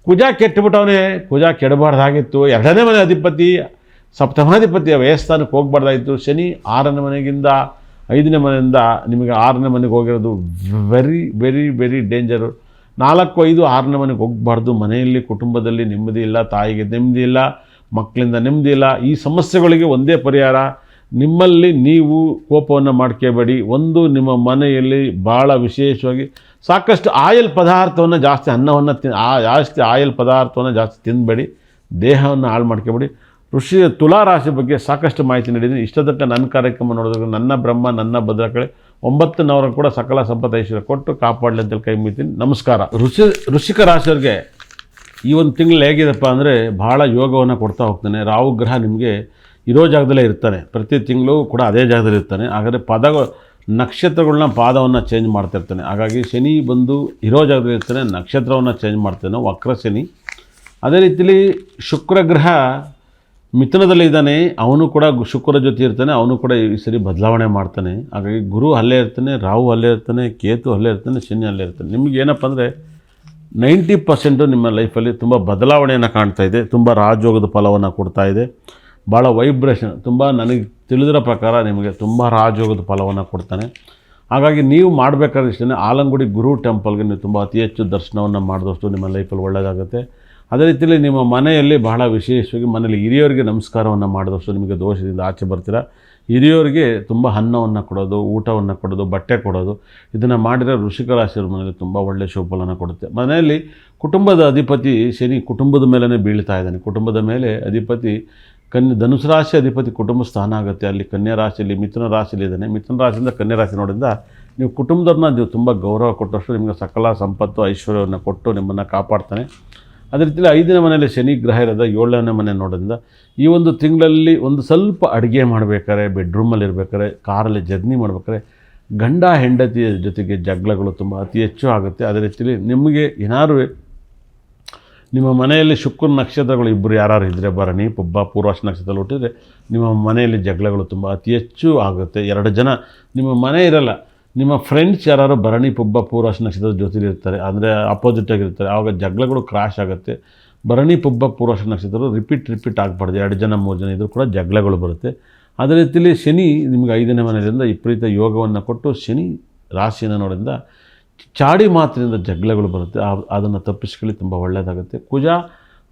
ಕುಜ ಕೆಟ್ಟುಬಿಟ್ಟವನೇ, ಕುಜ ಕೆಡಬಾರ್ದಾಗಿತ್ತು. 2ನೇ ಮನೆ ಅಧಿಪತಿ ಸಪ್ತಮಾಧಿಪತಿ ವ್ಯಯಸ್ಥಾನಕ್ಕೆ ಹೋಗ್ಬಾರ್ದಾಯಿತು. ಶನಿ 6ನೇ ಮನೆಗಿಂದ 5ನೇ ಮನೆಯಿಂದ ನಿಮಗೆ 6ನೇ ಮನೆಗೆ ಹೋಗಿರೋದು ವೆರಿ ವೆರಿ ವೆರಿ ಡೇಂಜರು. 4, 5, 6ನೇ ಮನೆಗೆ ಹೋಗಬಾರ್ದು. ಮನೆಯಲ್ಲಿ ಕುಟುಂಬದಲ್ಲಿ ನೆಮ್ಮದಿ ಇಲ್ಲ, ತಾಯಿಗೆ ನೆಮ್ಮದಿ ಇಲ್ಲ, ಮಕ್ಕಳಿಂದ ನೆಮ್ಮದಿ ಇಲ್ಲ. ಈ ಸಮಸ್ಯೆಗಳಿಗೆ ಒಂದೇ ಪರಿಹಾರ, ನಿಮ್ಮಲ್ಲಿ ನೀವು ಕೋಪವನ್ನು ಮಾಡ್ಕೋಬೇಡಿ. ಒಂದು, ನಿಮ್ಮ ಮನೆಯಲ್ಲಿ ಭಾಳ ವಿಶೇಷವಾಗಿ ಸಾಕಷ್ಟು ಆಯಿಲ್ ಪದಾರ್ಥವನ್ನು ಜಾಸ್ತಿ ಜಾಸ್ತಿ ಆಯಿಲ್ ಪದಾರ್ಥವನ್ನು ಜಾಸ್ತಿ ತಿನ್ನಬೇಡಿ, ದೇಹವನ್ನು ಹಾಳು ಮಾಡ್ಕೋಬೇಡಿ. ತುಲಾರಾಶಿ ಬಗ್ಗೆ ಸಾಕಷ್ಟು ಮಾಹಿತಿ ನೀಡಿದ್ದೀನಿ. ಇಷ್ಟದಕ್ಕ ನನ್ನ ಕಾರ್ಯಕ್ರಮ ನೋಡೋದಕ್ಕೆ ನನ್ನ ಬ್ರಹ್ಮ ನನ್ನ ಭದ್ರಕಳೆ 9 ನವರ ಕೂಡ ಸಕಲ ಸಂಪತ್ತು ಐಶ್ವರ್ಯ ಕೊಟ್ಟು ಕಾಪಾಡಲಿ ಅಂತೇಳಿ ಕೈ ಮುಗಿತೀನಿ. ನಮಸ್ಕಾರ. ವೃಶ್ಚಿಕ ರಾಶಿಯವರಿಗೆ ಈ ಒಂದು ತಿಂಗಳು ಹೇಗಿದೆಪ್ಪ ಅಂದರೆ ಭಾಳ ಯೋಗವನ್ನು ಕೊಡ್ತಾ ಹೋಗ್ತಾನೆ. ರಾಹು ಗ್ರಹ ನಿಮಗೆ ಇರೋ ಜಾಗದಲ್ಲೇ ಇರ್ತಾನೆ, ಪ್ರತಿ ತಿಂಗಳು ಕೂಡ ಅದೇ ಜಾಗದಲ್ಲಿ ಇರ್ತಾನೆ. ಹಾಗಾದರೆ ನಕ್ಷತ್ರಗಳನ್ನ ಪಾದವನ್ನು ಚೇಂಜ್ ಮಾಡ್ತಿರ್ತಾನೆ. ಹಾಗಾಗಿ ಶನಿ ಬಂದು ಇರೋ ಜಾಗದಲ್ಲಿ ಇರ್ತಾನೆ, ನಕ್ಷತ್ರವನ್ನು ಚೇಂಜ್ ಮಾಡ್ತಾನೆ, ವಕ್ರ ಶನಿ. ಅದೇ ರೀತಿಯಲ್ಲಿ ಶುಕ್ರ ಗ್ರಹ ಮಿಥುನದಲ್ಲಿ ಇದ್ದಾನೆ, ಅವನು ಕೂಡ ಶುಕ್ರ ಜೊತೆ ಇರ್ತಾನೆ, ಅವನು ಕೂಡ ಈ ಸರಿ ಬದಲಾವಣೆ ಮಾಡ್ತಾನೆ. ಹಾಗಾಗಿ ಗುರು ಅಲ್ಲೇ ಇರ್ತಾನೆ, ರಾಹು ಅಲ್ಲೇ ಇರ್ತಾನೆ, ಕೇತು ಅಲ್ಲೇ ಇರ್ತಾನೆ, ಶನಿ ಅಲ್ಲೇ ಇರ್ತಾನೆ. ನಿಮಗೆ ಏನಪ್ಪ ಅಂದರೆ 90% ನಿಮ್ಮ ಲೈಫಲ್ಲಿ ತುಂಬ ಬದಲಾವಣೆಯನ್ನು ಕಾಣ್ತಾ ಇದೆ, ತುಂಬ ರಾಜಯೋಗದ ಫಲವನ್ನು ಕೊಡ್ತಾ ಇದೆ. ಭಾಳ ವೈಬ್ರೇಷನ್, ತುಂಬ ನನಗೆ ತಿಳಿದಿರೋ ಪ್ರಕಾರ ನಿಮಗೆ ತುಂಬ ರಾಜಯೋಗದ ಫಲವನ್ನು ಕೊಡ್ತಾನೆ. ಹಾಗಾಗಿ ನೀವು ಮಾಡಬೇಕಾದ್ರೆ ಇಷ್ಟೇ, ಆಲಂಗುಡಿ ಗುರು ಟೆಂಪಲ್ಗೆ ನೀವು ತುಂಬ ಅತಿ ಹೆಚ್ಚು ದರ್ಶನವನ್ನು ಮಾಡಿದಷ್ಟು ನಿಮ್ಮ ಲೈಫಲ್ಲಿ ಒಳ್ಳೆಯದಾಗುತ್ತೆ. ಅದೇ ರೀತಿಯಲ್ಲಿ ನಿಮ್ಮ ಮನೆಯಲ್ಲಿ ಬಹಳ ವಿಶೇಷವಾಗಿ ಮನೆಯಲ್ಲಿ ಹಿರಿಯವರಿಗೆ ನಮಸ್ಕಾರವನ್ನು ಮಾಡಿದಷ್ಟು ನಿಮಗೆ ದೋಷದಿಂದ ಆಚೆ ಬರ್ತೀರ. ಹಿರಿಯವರಿಗೆ ತುಂಬ ಅನ್ನವನ್ನು ಕೊಡೋದು, ಊಟವನ್ನು ಕೊಡೋದು, ಬಟ್ಟೆ ಕೊಡೋದು, ಇದನ್ನು ಮಾಡಿದರೆ ವೃಶ್ಚಿಕ ರಾಶಿಯವರ ಮನೆಯಲ್ಲಿ ತುಂಬ ಒಳ್ಳೆಯ ಶುಭಫಲನ ಕೊಡುತ್ತೆ. ಮನೆಯಲ್ಲಿ ಕುಟುಂಬದ ಅಧಿಪತಿ ಶನಿ ಕುಟುಂಬದ ಮೇಲೇ ಬೀಳ್ತಾ ಇದ್ದಾನೆ. ಕುಟುಂಬದ ಮೇಲೆ ಅಧಿಪತಿ ಧನುಸು ರಾಶಿ ಅಧಿಪತಿ ಕುಟುಂಬ ಸ್ಥಾನ ಆಗುತ್ತೆ. ಅಲ್ಲಿ ಕನ್ಯಾ ರಾಶಿಯಲ್ಲಿ ಮಿಥುನ ರಾಶಿಯಲ್ಲಿ ಇದ್ದಾನೆ. ಮಿಥುನ ರಾಶಿಯಿಂದ ಕನ್ಯಾ ರಾಶಿ ನೋಡಿದ ನೀವು ಕುಟುಂಬದವ್ರನ್ನ ನೀವು ತುಂಬ ಗೌರವ ಕೊಟ್ಟಷ್ಟು ನಿಮಗೆ ಸಕಲ ಸಂಪತ್ತು ಐಶ್ವರ್ಯವನ್ನು ಕೊಟ್ಟು ನಿಮ್ಮನ್ನು ಕಾಪಾಡ್ತಾನೆ. ಅದೇ ರೀತಿಯಲ್ಲಿ 5ನೇ ಮನೆಯಲ್ಲಿ ಶನಿ ಗ್ರಹ ಇರೋದ 7ನೇ ಮನೆ ನೋಡೋದ್ರಿಂದ ಈ ಒಂದು ತಿಂಗಳಲ್ಲಿ ಒಂದು ಸ್ವಲ್ಪ ಅಡುಗೆ ಮಾಡಬೇಕಾದ್ರೆ, ಬೆಡ್ರೂಮಲ್ಲಿ ಇರಬೇಕಾದ್ರೆ, ಕಾರಲ್ಲಿ ಜರ್ನಿ ಮಾಡಬೇಕಾದ್ರೆ ಗಂಡ ಹೆಂಡತಿಯ ಜೊತೆಗೆ ಜಗಳಗಳು ತುಂಬ ಅತಿ ಹೆಚ್ಚು ಆಗುತ್ತೆ. ಅದೇ ರೀತಿಯಲ್ಲಿ ನಿಮಗೆ ಏನಾದ್ರು ನಿಮ್ಮ ಮನೆಯಲ್ಲಿ ಶುಕ್ರ ನಕ್ಷತ್ರಗಳು ಇಬ್ಬರು ಯಾರು ಇದ್ದರೆ, ಭರಣಿ ಪುಬ್ಬ ಪೂರ್ವಾಷ ನಕ್ಷತ್ರದಲ್ಲಿ ಹುಟ್ಟಿದರೆ ನಿಮ್ಮ ಮನೆಯಲ್ಲಿ ಜಗಳಗಳು ತುಂಬ ಅತಿ ಹೆಚ್ಚು ಆಗುತ್ತೆ. 2 ಜನ ನಿಮ್ಮ ಮನೆ ಇರಲ್ಲ, ನಿಮ್ಮ ಫ್ರೆಂಡ್ಸ್ ಯಾರು ಭರಣಿ ಪುಬ್ಬ ಪೂರ್ವಾಷ ನಕ್ಷತ್ರದ ಜೊತೆಲಿ ಇರ್ತಾರೆ, ಅಂದರೆ ಅಪೋಸಿಟಾಗಿರ್ತಾರೆ, ಆವಾಗ ಜಗಳಗಳು ಕ್ರಾಶ್ ಆಗುತ್ತೆ. ಭರಣಿ ಪುಬ್ಬ ಪೂರ್ವಾಷ ನಕ್ಷತ್ರರು ರಿಪೀಟ್ ಆಗಬಾರ್ದು. 2 ಜನ 3 ಜನ ಇದ್ದರೂ ಕೂಡ ಜಗಳಗಳು ಬರುತ್ತೆ. ಅದೇ ರೀತಿಯಲ್ಲಿ ಶನಿ ನಿಮಗೆ 5ನೇ ಮನೆಯಿಂದ ವಿಪರೀತ ಯೋಗವನ್ನು ಕೊಟ್ಟು ಶನಿ ರಾಶಿಯನ್ನು ನೋಡೋದ್ರಿಂದ ಚಾಡಿ ಮಾತಿನಿಂದ ಜಗಳಗಳು ಬರುತ್ತೆ, ಅದನ್ನು ತಪ್ಪಿಸ್ಕೊಳ್ಳಿ, ತುಂಬ ಒಳ್ಳೆಯದಾಗುತ್ತೆ. ಕುಜ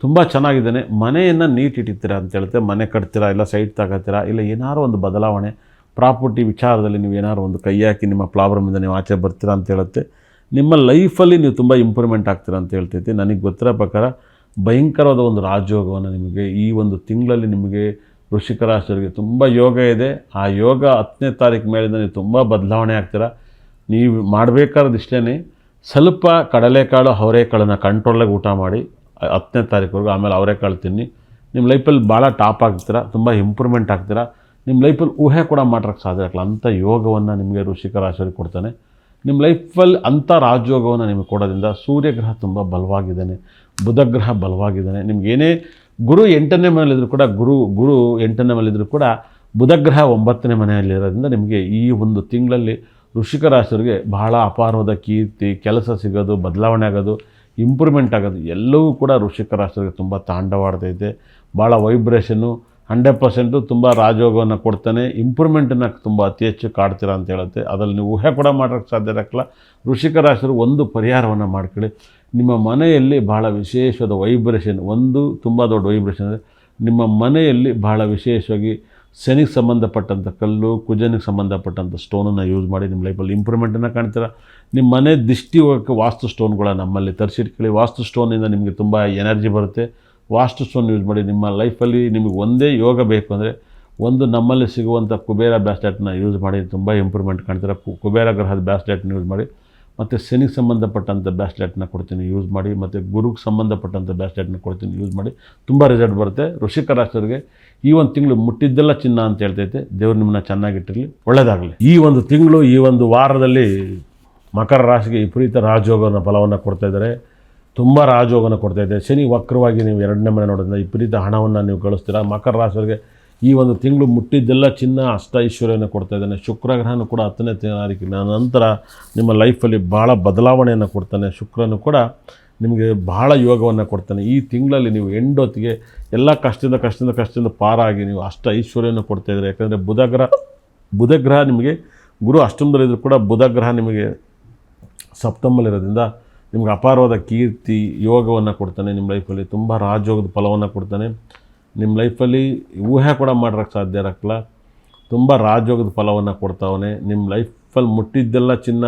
ತುಂಬ ಚೆನ್ನಾಗಿದ್ದಾನೆ. ಮನೆಯನ್ನು ನೀಟ್ ಇಟ್ಟಿರ್ತೀರಾ ಅಂತ ಹೇಳುತ್ತೆ. ಮನೆ ಕಟ್ತೀರಾ, ಇಲ್ಲ ಸೈಟ್ ತಗೋತೀರಾ, ಇಲ್ಲ ಏನಾರು ಒಂದು ಬದಲಾವಣೆ ಪ್ರಾಪರ್ಟಿ ವಿಚಾರದಲ್ಲಿ ನೀವು ಏನಾದ್ರು ಒಂದು ಕೈ ಹಾಕಿ ನಿಮ್ಮ ಪ್ರಾಬ್ಲಮಿಂದ ನೀವು ಆಚೆ ಬರ್ತೀರಾ ಅಂತ ಹೇಳುತ್ತೆ. ನಿಮ್ಮ ಲೈಫಲ್ಲಿ ನೀವು ತುಂಬ ಇಂಪ್ರೂವ್ಮೆಂಟ್ ಆಗ್ತೀರಾ ಅಂತ ಹೇಳ್ತೈತಿ. ನನಗೆ ಗೊತ್ತಿರೋ ಪ್ರಕಾರ ಭಯಂಕರವಾದ ಒಂದು ರಾಜಯೋಗವನ್ನು ನಿಮಗೆ ಈ ಒಂದು ತಿಂಗಳಲ್ಲಿ ನಿಮಗೆ ವೃಶ್ಚಿಕ ರಾಶಿಯವರಿಗೆ ತುಂಬ ಯೋಗ ಇದೆ. ಆ ಯೋಗ 10ನೇ ತಾರೀಕು ಮೇಲಿಂದ ನೀವು ತುಂಬ ಬದಲಾವಣೆ ಆಗ್ತೀರಾ. ನೀವು ಮಾಡಬೇಕಾದ್ರೆ ಇಷ್ಟೇ, ಸ್ವಲ್ಪ ಕಡಲೆಕಾಳು ಅವರೆಕಾಳನ್ನು ಕಂಟ್ರೋಲಾಗಿ ಊಟ ಮಾಡಿ 10ನೇ ತಾರೀಕುವರೆಗೂ, ಆಮೇಲೆ ಅವರೆಕಾಳು ತಿನ್ನಿ. ನಿಮ್ಮ ಲೈಫಲ್ಲಿ ಭಾಳ ಟಾಪ್ ಆಗ್ತೀರಾ, ತುಂಬ ಇಂಪ್ರೂವ್ಮೆಂಟ್ ಆಗ್ತೀರಾ. ನಿಮ್ಮ ಲೈಫಲ್ಲಿ ಊಹೆ ಕೂಡ ಮಾಡೋಕ್ಕೆ ಸಾಧ್ಯ ಆಗಲ್ಲ ಅಂಥ ಯೋಗವನ್ನು ನಿಮಗೆ ವೃಶ್ಚಿಕ ರಾಶಿಯವರಿಗೆ ಕೊಡ್ತಾನೆ. ನಿಮ್ಮ ಲೈಫಲ್ಲಿ ಅಂಥ ರಾಜಯೋಗವನ್ನು ನಿಮಗೆ ಕೊಡೋದ್ರಿಂದ ಸೂರ್ಯಗ್ರಹ ತುಂಬ ಬಲವಾಗಿದ್ದಾನೆ, ಬುಧ ಗ್ರಹ ಬಲವಾಗಿದ್ದಾನೆ. ನಿಮಗೇನೇ ಗುರು 8ನೇ ಮನೆಯಲ್ಲಿದ್ದರೂ ಕೂಡ ಗುರು 8ನೇ ಮನೆಯಲ್ಲಿದ್ದರೂ ಕೂಡ ಬುಧಗ್ರಹ 9ನೇ ಮನೆಯಲ್ಲಿರೋದ್ರಿಂದ ನಿಮಗೆ ಈ ಒಂದು ತಿಂಗಳಲ್ಲಿ ವೃಶ್ಚಿಕ ರಾಶಿಯವರಿಗೆ ಬಹಳ ಅಪಾರವಾದ ಕೀರ್ತಿ, ಕೆಲಸ ಸಿಗೋದು, ಬದಲಾವಣೆ ಆಗೋದು, ಇಂಪ್ರೂವ್ಮೆಂಟ್ ಆಗೋದು ಎಲ್ಲವೂ ಕೂಡ ವೃಶ್ಚಿಕ ರಾಶಿಯವರಿಗೆ ತುಂಬ ತಾಂಡವಾಡ್ತೈತೆ. ಭಾಳ ವೈಬ್ರೇಷನ್ನು 100% ತುಂಬ ರಾಜಯೋಗವನ್ನು ಕೊಡ್ತಾನೆ. ಇಂಪ್ರೂವ್ಮೆಂಟನ್ನು ತುಂಬ ಅತಿ ಹೆಚ್ಚು ಕಾಡ್ತೀರಾ ಅಂತ ಹೇಳುತ್ತೆ. ಅದರಲ್ಲಿ ನೀವು ಊಹೆ ಕೂಡ ಮಾಡೋಕ್ಕೆ ಸಾಧ್ಯ ಇರೋಕ್ಕಲ್ಲ. ವೃಶ್ಚಿಕ ರಾಶಿಯವರು ಒಂದು ಪರಿಹಾರವನ್ನು ಮಾಡ್ಕೊಳ್ಳಿ. ನಿಮ್ಮ ಮನೆಯಲ್ಲಿ ಬಹಳ ವಿಶೇಷವಾದ ವೈಬ್ರೇಷನ್, ಒಂದು ತುಂಬ ದೊಡ್ಡ ವೈಬ್ರೇಷನ್ ಅಂದರೆ ನಿಮ್ಮ ಮನೆಯಲ್ಲಿ ಬಹಳ ವಿಶೇಷವಾಗಿ ಶನಿಗೆ ಸಂಬಂಧಪಟ್ಟಂಥ ಕಲ್ಲು, ಕುಜನಿಗೆ ಸಂಬಂಧಪಟ್ಟಂಥ ಸ್ಟೋನನ್ನು ಯೂಸ್ ಮಾಡಿ ನಿಮ್ಮ ಲೈಫಲ್ಲಿ ಇಂಪ್ರೂವ್ಮೆಂಟನ್ನು ಕಾಣ್ತೀರಾ. ನಿಮ್ಮ ಮನೆ ದೃಷ್ಟಿ ಹೋಗೋಕ್ಕೆ ವಾಸ್ತು ಸ್ಟೋನ್ಗಳ ನಮ್ಮಲ್ಲಿ ತರಿಸಿಟ್ಕೊಳ್ಳಿ. ವಾಸ್ತು ಸ್ಟೋನಿಂದ ನಿಮಗೆ ತುಂಬ ಎನರ್ಜಿ ಬರುತ್ತೆ. ವಾಸ್ತು ಸ್ಟೋನ್ ಯೂಸ್ ಮಾಡಿ. ನಿಮ್ಮ ಲೈಫಲ್ಲಿ ನಿಮಗೆ ಒಂದೇ ಯೋಗ ಬೇಕು ಅಂದರೆ ಒಂದು ನಮ್ಮಲ್ಲಿ ಸಿಗುವಂಥ ಕುಬೇರ ಬ್ಯಾಸ್ಲೆಟ್ನ ಯೂಸ್ ಮಾಡಿ ತುಂಬ ಇಂಪ್ರೂವ್ಮೆಂಟ್ ಕಾಣ್ತೀರಾ. ಕುಬೇರ ಗ್ರಹದ ಬ್ಯಾಸ್ಲೆಟ್ನ ಯೂಸ್ ಮಾಡಿ ಮತ್ತು ಶನಿಗೆ ಸಂಬಂಧಪಟ್ಟಂಥ ಬ್ಯಾಸ್ಲೆಟ್ನ ಕೊಡ್ತೀನಿ, ಯೂಸ್ ಮಾಡಿ. ಮತ್ತು ಗುರುಗೆ ಸಂಬಂಧಪಟ್ಟಂಥ ಬ್ಯಾಸ್ಲೆಟ್ನ ಕೊಡ್ತೀನಿ, ಯೂಸ್ ಮಾಡಿ. ತುಂಬ ರಿಸಲ್ಟ್ ಬರುತ್ತೆ. ವೃಶ್ಚಿಕ ರಾಶಿಯವರಿಗೆ ಈ ಒಂದು ತಿಂಗಳು ಮುಟ್ಟಿದ್ದೆಲ್ಲ ಚಿನ್ನ ಅಂತ ಹೇಳ್ತೈತೆ. ದೇವ್ರು ನಿಮ್ಮನ್ನ ಚೆನ್ನಾಗಿಟ್ಟಿರಲಿ, ಒಳ್ಳೆಯದಾಗಲಿ. ಈ ಒಂದು ತಿಂಗಳು, ಈ ಒಂದು ವಾರದಲ್ಲಿ ಮಕರ ರಾಶಿಗೆ ವಿಪರೀತ ರಾಜಯೋಗನ ಫಲವನ್ನು ಕೊಡ್ತಾ ಇದ್ದಾರೆ. ತುಂಬ ರಾಜಯೋಗನ ಕೊಡ್ತಾಯಿದೆ. ಶನಿ ವಕ್ರವಾಗಿ ನೀವು 2ನೇ ಮನೆ ನೋಡೋದ್ರಿಂದ ವಿಪರೀತ ಹಣವನ್ನು ನೀವು ಗಳಿಸ್ತೀರ. ಮಕರ ರಾಶಿಯವರಿಗೆ ಈ ಒಂದು ತಿಂಗಳು ಮುಟ್ಟಿದ್ದೆಲ್ಲ ಚಿನ್ನ, ಅಷ್ಟ ಐಶ್ವರ್ಯವನ್ನು ಕೊಡ್ತಾ ಇದ್ದಾನೆ. ಶುಕ್ರ ಗ್ರಹನೂ ಕೂಡ 10ನೇ ತಾರೀಕಿನ ನಂತರ ನಿಮ್ಮ ಲೈಫಲ್ಲಿ ಭಾಳ ಬದಲಾವಣೆಯನ್ನು ಕೊಡ್ತಾನೆ. ಶುಕ್ರನು ಕೂಡ ನಿಮಗೆ ಬಹಳ ಯೋಗವನ್ನು ಕೊಡ್ತಾನೆ. ಈ ತಿಂಗಳಲ್ಲಿ ನೀವು ಎಂಡೊತ್ತಿಗೆ ಎಲ್ಲ ಕಷ್ಟದಿಂದ ಪಾರಾಗಿ ನೀವು ಅಷ್ಟ ಐಶ್ವರ್ಯವನ್ನು ಕೊಡ್ತಾಯಿದ್ದಾರೆ. ಯಾಕಂದರೆ ಬುಧ ಗ್ರಹ ನಿಮಗೆ, ಗುರು ಅಷ್ಟಮದಲ್ಲಿದ್ದರೂ ಕೂಡ ಬುಧ ಗ್ರಹ ನಿಮಗೆ ಸಪ್ತಮದಲ್ಲಿರೋದ್ರಿಂದ ನಿಮ್ಗೆ ಅಪಾರವಾದ ಕೀರ್ತಿ ಯೋಗವನ್ನು ಕೊಡ್ತಾನೆ. ನಿಮ್ಮ ಲೈಫಲ್ಲಿ ತುಂಬ ರಾಜಯೋಗದ ಫಲವನ್ನು ಕೊಡ್ತಾನೆ. ನಿಮ್ಮ ಲೈಫಲ್ಲಿ ಊಹೆ ಕೂಡ ಮಾಡೋಕ್ಕೆ ಸಾಧ್ಯ ಇರೋಕ್ಕಲ್ಲ, ತುಂಬ ರಾಜಯೋಗದ ಫಲವನ್ನು ಕೊಡ್ತಾವನೆ. ನಿಮ್ಮ ಲೈಫಲ್ಲಿ ಮುಟ್ಟಿದ್ದೆಲ್ಲ ಚಿನ್ನ,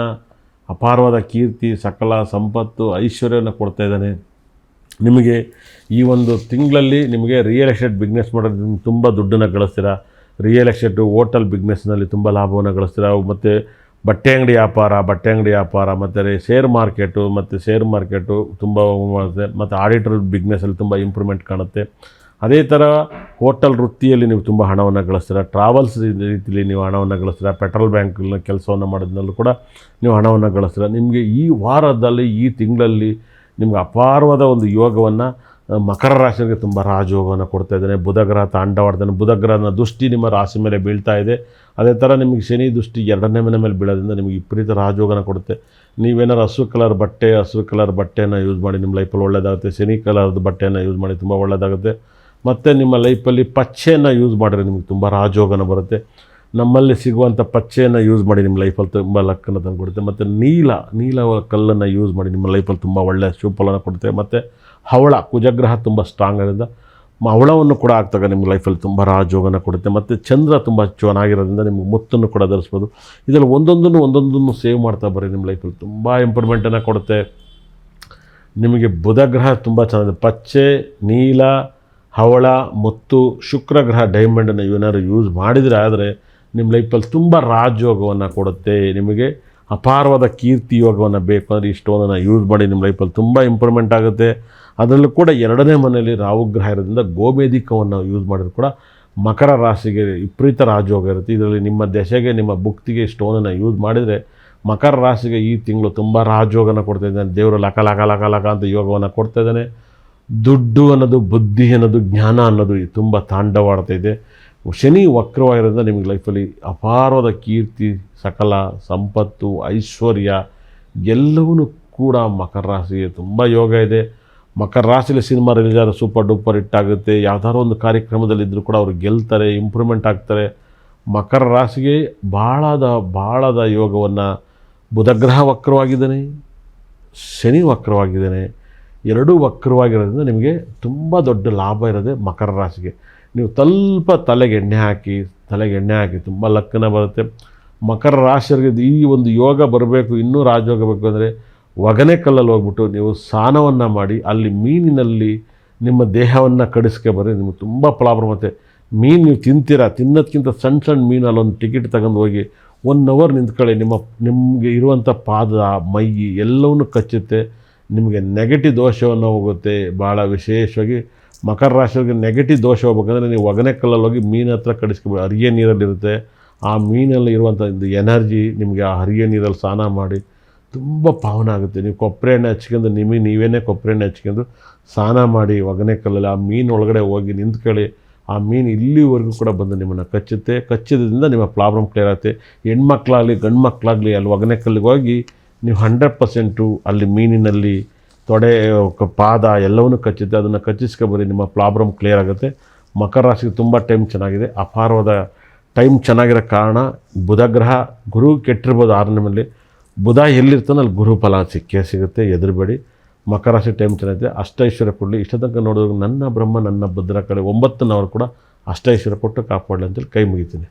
ಅಪಾರವಾದ ಕೀರ್ತಿ, ಸಕಲ ಸಂಪತ್ತು, ಐಶ್ವರ್ಯವನ್ನು ಕೊಡ್ತಾಯಿದ್ದಾನೆ. ನಿಮಗೆ ಈ ಒಂದು ತಿಂಗಳಲ್ಲಿ ನಿಮಗೆ ರಿಯಲ್ ಎಸ್ಟೇಟ್ ಬಿಸ್ನೆಸ್ ಮಾಡೋದು ತುಂಬ ದುಡ್ಡನ್ನು ಗಳಿಸ್ತೀರ. ರಿಯಲ್ ಎಸ್ಟೇಟು, ಹೋಟೆಲ್ ಬಿಸ್ನೆಸ್ನಲ್ಲಿ ತುಂಬ ಲಾಭವನ್ನು ಗಳಿಸ್ತೀರ. ಮತ್ತು ಬಟ್ಟೆ ಅಂಗಡಿ ವ್ಯಾಪಾರ ಮತ್ತು ಶೇರ್ ಮಾರ್ಕೆಟು ತುಂಬ ಮಾಡುತ್ತೆ. ಮತ್ತು ಆಡಿಟರ್ ಬಿಸ್ನೆಸ್ಸಲ್ಲಿ ತುಂಬ ಇಂಪ್ರೂವ್ಮೆಂಟ್ ಕಾಣುತ್ತೆ. ಅದೇ ಥರ ಹೋಟೆಲ್ ವೃತ್ತಿಯಲ್ಲಿ ನೀವು ತುಂಬ ಹಣವನ್ನು ಗಳಿಸ್ತೀರ. ಟ್ರಾವೆಲ್ಸ್ ರೀತಿಯಲ್ಲಿ ನೀವು ಹಣವನ್ನು ಗಳಿಸ್ತೀರ. ಪೆಟ್ರೋಲ್ ಬ್ಯಾಂಕಲ್ಲಿ ಕೆಲಸವನ್ನು ಮಾಡೋದ್ರಲ್ಲೂ ಕೂಡ ನೀವು ಹಣವನ್ನು ಗಳಿಸ್ತೀರ. ನಿಮಗೆ ಈ ವಾರದಲ್ಲಿ, ಈ ತಿಂಗಳಲ್ಲಿ ನಿಮ್ಗೆ ಅಪಾರವಾದ ಒಂದು ಯೋಗವನ್ನು ಮಕರ ರಾಶಿಗೆ ತುಂಬ ರಾಜಯೋಗವನ್ನು ಕೊಡ್ತಾ ಇದ್ದಾನೆ. ಬುಧ ಗ್ರಹ ತಾಂಡವಾಡ್ತಾನೆ. ಬುಧ ಗ್ರಹನ ದೃಷ್ಟಿ ನಿಮ್ಮ ರಾಶಿ ಮೇಲೆ ಬೀಳ್ತಾ ಇದೆ. ಅದೇ ಥರ ನಿಮಗೆ ಶನಿ ದೃಷ್ಟಿ 2ನೇ ಮನೆ ಮೇಲೆ ಬೀಳೋದ್ರಿಂದ ನಿಮಗೆ ವಿಪರೀತ ರಾಜಯೋಗನ ಕೊಡುತ್ತೆ. ನೀವೇನಾರು ಹಸಿರು ಕಲರ್ ಬಟ್ಟೆಯನ್ನು ಯೂಸ್ ಮಾಡಿ, ನಿಮ್ಮ ಲೈಫಲ್ಲಿ ಒಳ್ಳೆಯದಾಗುತ್ತೆ. ಶನಿ ಕಲರ್ದು ಬಟ್ಟೆಯನ್ನು ಯೂಸ್ ಮಾಡಿ, ತುಂಬ ಒಳ್ಳೆಯದಾಗುತ್ತೆ. ಮತ್ತು ನಿಮ್ಮ ಲೈಫಲ್ಲಿ ಪಚ್ಚೆಯನ್ನು ಯೂಸ್ ಮಾಡಿದ್ರೆ ನಿಮಗೆ ತುಂಬ ರಾಜಯೋಗನ ಬರುತ್ತೆ. ನಮ್ಮಲ್ಲಿ ಸಿಗುವಂಥ ಪಚ್ಚೆಯನ್ನು ಯೂಸ್ ಮಾಡಿ, ನಿಮ್ಮ ಲೈಫಲ್ಲಿ ತುಂಬ ಲಕ್ಕನ್ನು ತಂದು ಕೊಡುತ್ತೆ. ಮತ್ತು ನೀಲ ಕಲ್ಲನ್ನು ಯೂಸ್ ಮಾಡಿ, ನಿಮ್ಮ ಲೈಫಲ್ಲಿ ತುಂಬ ಒಳ್ಳೆಯ ಶುಭಫಲನ ಕೊಡುತ್ತೆ. ಮತ್ತು ಹವಳ, ಕುಜಗ್ರಹ ತುಂಬ ಸ್ಟ್ರಾಂಗ್ ಆಗಿರೋದ್ರಿಂದ ಹವಳವನ್ನು ಕೂಡ ಆಗ್ತಾಗ ನಿಮ್ಮ ಲೈಫಲ್ಲಿ ತುಂಬ ರಾಜಯೋಗನ ಕೊಡುತ್ತೆ. ಮತ್ತು ಚಂದ್ರ ತುಂಬ ಚೆನ್ನಾಗಿರೋದ್ರಿಂದ ನಿಮಗೆ ಮುತ್ತನ್ನು ಕೂಡ ಧರಿಸ್ಬೋದು. ಇದರಲ್ಲಿ ಒಂದೊಂದನ್ನು ಸೇವ್ ಮಾಡ್ತಾ ಬರ್ರಿ, ನಿಮ್ಮ ಲೈಫಲ್ಲಿ ತುಂಬ ಇಂಪ್ರೂವ್ಮೆಂಟನ್ನು ಕೊಡುತ್ತೆ. ನಿಮಗೆ ಬುಧ ಗ್ರಹ ತುಂಬ ಚೆನ್ನಾಗಿದೆ. ಪಚ್ಚೆ, ನೀಲ, ಹವಳ, ಮುತ್ತು, ಶುಕ್ರ ಗ್ರಹ ಡೈಮಂಡನ್ನು ಏನಾದ್ರು ಯೂಸ್ ಮಾಡಿದರೆ ಆದರೆ ನಿಮ್ಮ ಲೈಫಲ್ಲಿ ತುಂಬ ರಾಜಯೋಗವನ್ನು ಕೊಡುತ್ತೆ. ನಿಮಗೆ ಅಪಾರವಾದ ಕೀರ್ತಿ ಯೋಗವನ್ನು ಬೇಕು ಅಂದರೆ ಈ ಸ್ಟೋನನ್ನು ಯೂಸ್ ಮಾಡಿ, ನಿಮ್ಮ ಲೈಫಲ್ಲಿ ತುಂಬ ಇಂಪ್ರೂವ್ಮೆಂಟ್ ಆಗುತ್ತೆ. ಅದರಲ್ಲೂ ಕೂಡ 2ನೇ ಮನೆಯಲ್ಲಿ ರಾಹುಗ್ರಹ ಇರೋದ್ರಿಂದ ಗೋಮೇಧಿಕವನ್ನು ಯೂಸ್ ಮಾಡಿದ್ರು ಕೂಡ ಮಕರ ರಾಶಿಗೆ ವಿಪರೀತ ರಾಜಯೋಗ ಇರುತ್ತೆ. ಇದರಲ್ಲಿ ನಿಮ್ಮ ದಶೆಗೆ, ನಿಮ್ಮ ಭುಕ್ತಿಗೆ ಸ್ಟೋನನ್ನು ಯೂಸ್ ಮಾಡಿದರೆ ಮಕರ ರಾಶಿಗೆ ಈ ತಿಂಗಳು ತುಂಬ ರಾಜಯೋಗನ ಕೊಡ್ತಾ ಇದ್ದಾನೆ. ದೇವರು ಲಕ ಅಂತ ಯೋಗವನ್ನು ಕೊಡ್ತಾ ಇದ್ದಾನೆ. ದುಡ್ಡು ಅನ್ನೋದು, ಬುದ್ಧಿ ಅನ್ನೋದು, ಜ್ಞಾನ ಅನ್ನೋದು ತುಂಬ ತಾಂಡವಾಡ್ತಾಯಿದೆ. ಶನಿ ವಕ್ರವಾಗಿರೋದ್ರಿಂದ ನಿಮಗೆ ಲೈಫಲ್ಲಿ ಅಪಾರವಾದ ಕೀರ್ತಿ, ಸಕಲ ಸಂಪತ್ತು, ಐಶ್ವರ್ಯ ಎಲ್ಲವೂ ಕೂಡ ಮಕರ ರಾಶಿಗೆ ತುಂಬ ಯೋಗ ಇದೆ. ಮಕರ ರಾಶಿಯಲ್ಲಿ ಸಿನಿಮಾ ರಿಲೀಸ್ ಆದರೆ ಸೂಪರ್ ಡೂಪರ್ ಹಿಟ್ ಆಗುತ್ತೆ. ಯಾವುದಾದ್ರು ಒಂದು ಕಾರ್ಯಕ್ರಮದಲ್ಲಿದ್ದರೂ ಕೂಡ ಅವರು ಗೆಲ್ತಾರೆ, ಇಂಪ್ರೂವ್ಮೆಂಟ್ ಆಗ್ತಾರೆ. ಮಕರ ರಾಶಿಗೆ ಭಾಳದ ಯೋಗವನ್ನು ಬುಧಗ್ರಹ ವಕ್ರವಾಗಿದ್ದಾನೆ, ಶನಿ ವಕ್ರವಾಗಿದ್ದಾನೆ. ಎರಡೂ ವಕ್ರವಾಗಿರೋದ್ರಿಂದ ನಿಮಗೆ ತುಂಬ ದೊಡ್ಡ ಲಾಭ ಇರೋದೆ ಮಕರ ರಾಶಿಗೆ. ನೀವು ಸ್ವಲ್ಪ ತಲೆಗೆ ಎಣ್ಣೆ ಹಾಕಿ ತುಂಬ ಲಕ್ಕನ ಬರುತ್ತೆ. ಮಕರ ರಾಶಿಯವರಿಗೆ ಈ ಒಂದು ಯೋಗ ಬರಬೇಕು, ಇನ್ನೂ ರಾಜಯೋಗ ಬೇಕು ಅಂದರೆ ಒಗನೆಕಲ್ಲಲ್ಲಿ ಹೋಗ್ಬಿಟ್ಟು ನೀವು ಸ್ನಾನವನ್ನು ಮಾಡಿ, ಅಲ್ಲಿ ಮೀನಿನಲ್ಲಿ ನಿಮ್ಮ ದೇಹವನ್ನು ಕಡಿಸ್ಕೆ ಬರ್ರಿ, ನಿಮಗೆ ತುಂಬ ಫಲ ಬರುತ್ತೆ. ಮೀನು ನೀವು ತಿನ್ನೋದಕ್ಕಿಂತ ಸಣ್ಣ ಮೀನು ಅಲ್ಲೊಂದು ಟಿಕೆಟ್ ತಗೊಂಡು ಹೋಗಿ 1 ಅವರ್ ನಿಂತ್ಕೊಳ್ಳಿ. ನಿಮಗೆ ಇರುವಂಥ ಪಾದ, ಮೈ ಎಲ್ಲವನ್ನೂ ಕಚ್ಚುತ್ತೆ. ನಿಮಗೆ ನೆಗೆಟಿವ್ ದೋಷವನ್ನು ಹೋಗುತ್ತೆ. ಭಾಳ ವಿಶೇಷವಾಗಿ ಮಕರ ರಾಶಿಯವರಿಗೆ ನೆಗೆಟಿವ್ ದೋಷ ಹೋಗ್ಬೇಕಂದ್ರೆ ನೀವು ಒಗನೆಕಲ್ಲಲ್ಲಿ ಹೋಗಿ ಮೀನು ಹತ್ರ ಕಡಿಸ್ಕೊಬೇಕು. ಹರಿಯ ನೀರಲ್ಲಿರುತ್ತೆ. ಆ ಮೀನಲ್ಲಿ ಇರುವಂಥ ಇದು ಎನರ್ಜಿ ನಿಮಗೆ ಆ ಹರಿಯ ನೀರಲ್ಲಿ ಸ್ನಾನ ಮಾಡಿ ತುಂಬ ಪಾವನ ಆಗುತ್ತೆ. ನೀವು ಕೊಬ್ಬರಿ ಎಣ್ಣೆ ಹಚ್ಕೊಂಡು ನೀವೇನೇ ಕೊಬ್ಬರಿ ಎಣ್ಣೆ ಹಚ್ಕೊಂಡು ಸ್ನಾನ ಮಾಡಿ ಒಗನೆಕಲ್ಲಲ್ಲಿ ಆ ಮೀನು ಒಳಗಡೆ ಹೋಗಿ ನಿಂತ್ಕೊಳ್ಳಿ. ಆ ಮೀನು ಇಲ್ಲಿವರೆಗೂ ಕೂಡ ಬಂದು ನಿಮ್ಮನ್ನು ಕಚ್ಚಿದ್ರಿಂದ ನಿಮ್ಮ ಪ್ರಾಬ್ಲಮ್ ಕ್ಲಿಯರ್ ಆಗುತ್ತೆ. ಹೆಣ್ಮಕ್ಳಾಗಲಿ ಗಂಡು ಮಕ್ಕಳಾಗಲಿ ಅಲ್ಲಿ ಒಗನೆಕಲ್ಲಿಗೆ ಹೋಗಿ ನೀವು 100% ಅಲ್ಲಿ ಮೀನಿನಲ್ಲಿ ತೊಡೆ, ಪಾದ ಎಲ್ಲವನ್ನೂ ಕಚ್ಚುತ್ತೆ. ಅದನ್ನು ಕಚ್ಚಿಸ್ಕೊಬರಿ, ನಿಮ್ಮ ಪ್ರಾಬ್ಲಮ್ ಕ್ಲಿಯರ್ ಆಗುತ್ತೆ. ಮಕರ ರಾಶಿಗೆ ತುಂಬ ಟೈಮ್ ಚೆನ್ನಾಗಿದೆ. ಅಪಾರವಾದ ಟೈಮ್ ಚೆನ್ನಾಗಿರೋ ಕಾರಣ ಬುಧಗ್ರಹ, ಗುರು ಕೆಟ್ಟಿರ್ಬೋದು 6ನೇ ಮನೆಯಲ್ಲಿ. ಬುಧ ಎಲ್ಲಿರ್ತಾನೆ ಅಲ್ಲಿ ಗುರು ಫಲ ಸಿಗುತ್ತೆ, ಹೆದರಬೇಡಿ. ಮಕರ ರಾಶಿ ಟೈಮ್ ಚೆನ್ನಾಗಿದೆ. ಅಷ್ಟೈಶ್ವರ್ಯ ಕೊಡಲಿ. ಇಷ್ಟ ತನಕ ನೋಡೋದು ನನ್ನ ಬ್ರಹ್ಮ ನನ್ನ ಭದ್ರ ಕಡೆ 9 ಕೂಡ ಅಷ್ಟೈಶ್ವರ್ಯ ಕೊಟ್ಟು ಕಾಪಾಡಲಿ ಅಂತೇಳಿ ಕೈ ಮುಗಿತೀನಿ.